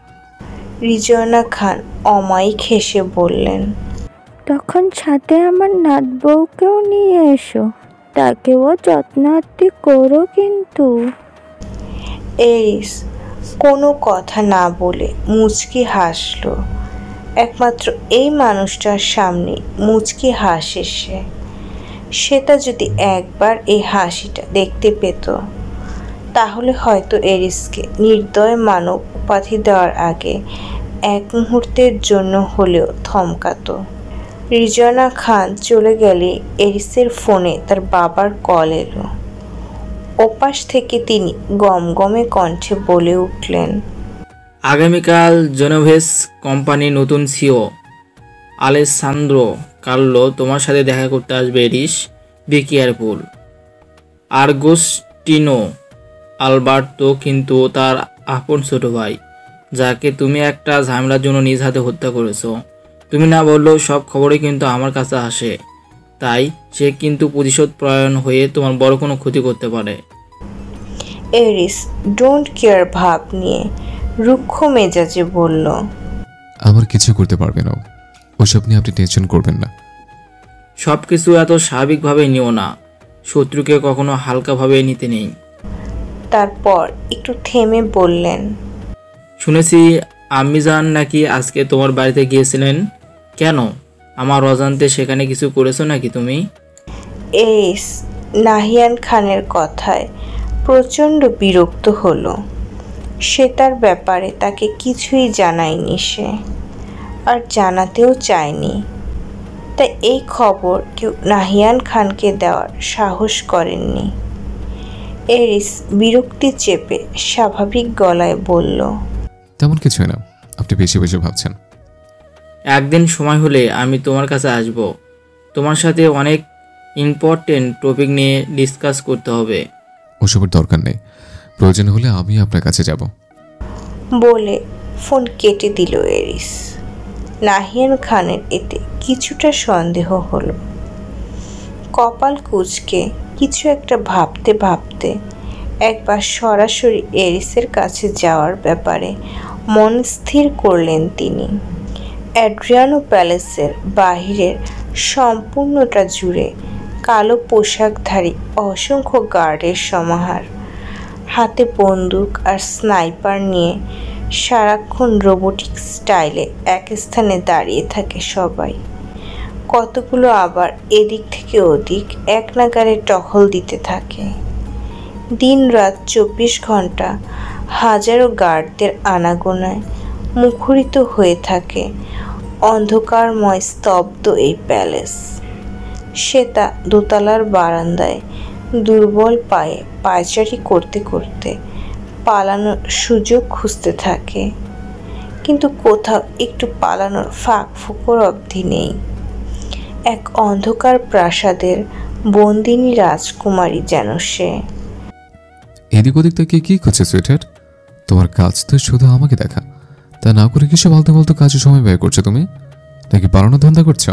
রিজওয়ানা খান অমায়িক হেসে বললেন, তখন সাথে আমার নাত বউকেও নিয়ে এসো, তাকেও যত্নার্থী করো কিন্তু। এরিস কোনো কথা না বলে মুচকি হাসল। একমাত্র এই মানুষটার সামনে মুচকি হাসে সে। সেটা যদি একবার এই হাসিটা দেখতে পেত, তাহলে হয়তো এরিসকে নির্দয় মানব উপাধি দেওয়ার আগে এক মুহূর্তের জন্য হলেও থমকাতো। রিজওয়ানা খান চলে গেলে এরিসের ফোনে তার বাবার কল এলো। ওপাশ থেকে তিনি গমগমে কণ্ঠে বলে উঠলেন, আগামীকাল জেনোভেস কোম্পানি নতুন সিও আলেসান্দ্রো কার্লো তোমার সাথে দেখা করতে আসবে Eris. Be careful. Agostino Alberto কিন্তু তার আপন ছোট ভাই, যাকে তুমি একটা ঝামেলার জন্য নিজ হাতে হত্যা করেছো। তুমি না বললেও সব খবরই কিন্তু আমার কাছে আসে, তাই সে কিন্তু প্রতিশোধ পরায়ণ হয়ে তোমার বড় কোনো ক্ষতি করতে পারে। এরিস ডোন্ট কেয়ার ভাব নিয়ে রুক্ষ মেজাজে বলল, আমার কিছু করতে পারবে না। ওসব নিয়ে আপনি টেনশন করবেন না। সব কিছু এত স্বাভাবিকভাবে নিও না, শত্রুকে কখনো হালকাভাবে নিতে নেই। তারপর একটু থেমে বললেন, শুনেছি আম্মিজান নাকি আজকে তোমার বাড়িতে গিয়েছিলেন। কেন? আমার অজান্তে সেখানে কিছু করেছো নাকি তুমি? এরিস নাহিয়ান খানের কথায় প্রচণ্ড বিরক্ত হলো। সে তার ব্যাপারে তাকে কিছুই জানায়নি সে, আর জানাতেও চায়নি। তাই এই খবর কেউ নাহিয়ান খানকে দেওয়ার সাহস করেননি। এরিস বিরক্তি চেপে স্বাভাবিক গলায় বলল, তেমন কিছুই না, আপনি বেশি বেশি ভাবছেন। একদিন সময় হলে আমি তোমার কাছে আসব। তোমার সাথে অনেক ইম্পর্টেন্ট টপিক নিয়ে ডিসকাস করতে হবে। ওসবের দরকার নেই, প্রয়োজন হলে আমি আপনার কাছে যাব। বলে ফোন কেটে দিল এরিস। নাহিয়ান খানের এতে কিছুটা সন্দেহ হলো। কপাল কুঁচকে কিছু একটা ভাবতে ভাবতে একবার সরাসরি এরিসের কাছে যাওয়ার ব্যাপারে মন স্থির করলেন তিনি। অ্যাড্রিয়ানো প্যালেসের বাহিরের সম্পূর্ণটা জুড়ে কালো পোশাকধারী অসংখ্য গার্ডের সমাহার। হাতে বন্দুক আর স্নাইপার নিয়ে সারাক্ষণ রোবোটিক স্টাইলে এক স্থানে দাঁড়িয়ে থাকে সবাই। কতগুলো আবার এদিক থেকে ওদিক এক নাগারে টহল দিতে থাকে। দিন রাত 24 ঘন্টা হাজারো গার্ডদের আনাগোনায় মুখরিত হয়ে থাকে অন্ধকারময় স্তব্ধ এই প্যালেস। শ্বেতা দোতলার বারান্দায় দুর্বল পায়ে পায়চারি করতে করতে পালানোর সুযোগ খুঁজতে থাকে, কিন্তু কোথাও একটু পালানোর ফাঁক ফোকর অবধি নেই। এক অন্ধকার প্রাসাদের বন্দিনী রাজকুমারী যেন সে। এদিক ওদিক থেকে কি করছে সুইটহার্ট? তোমার কাজ তো শুধু আমাকে দেখা, তা না করে কিসব আলতু ফালতু কাজে সময় ব্যয় করছো তুমি? নাকি পালানোর ধান্দা করছো?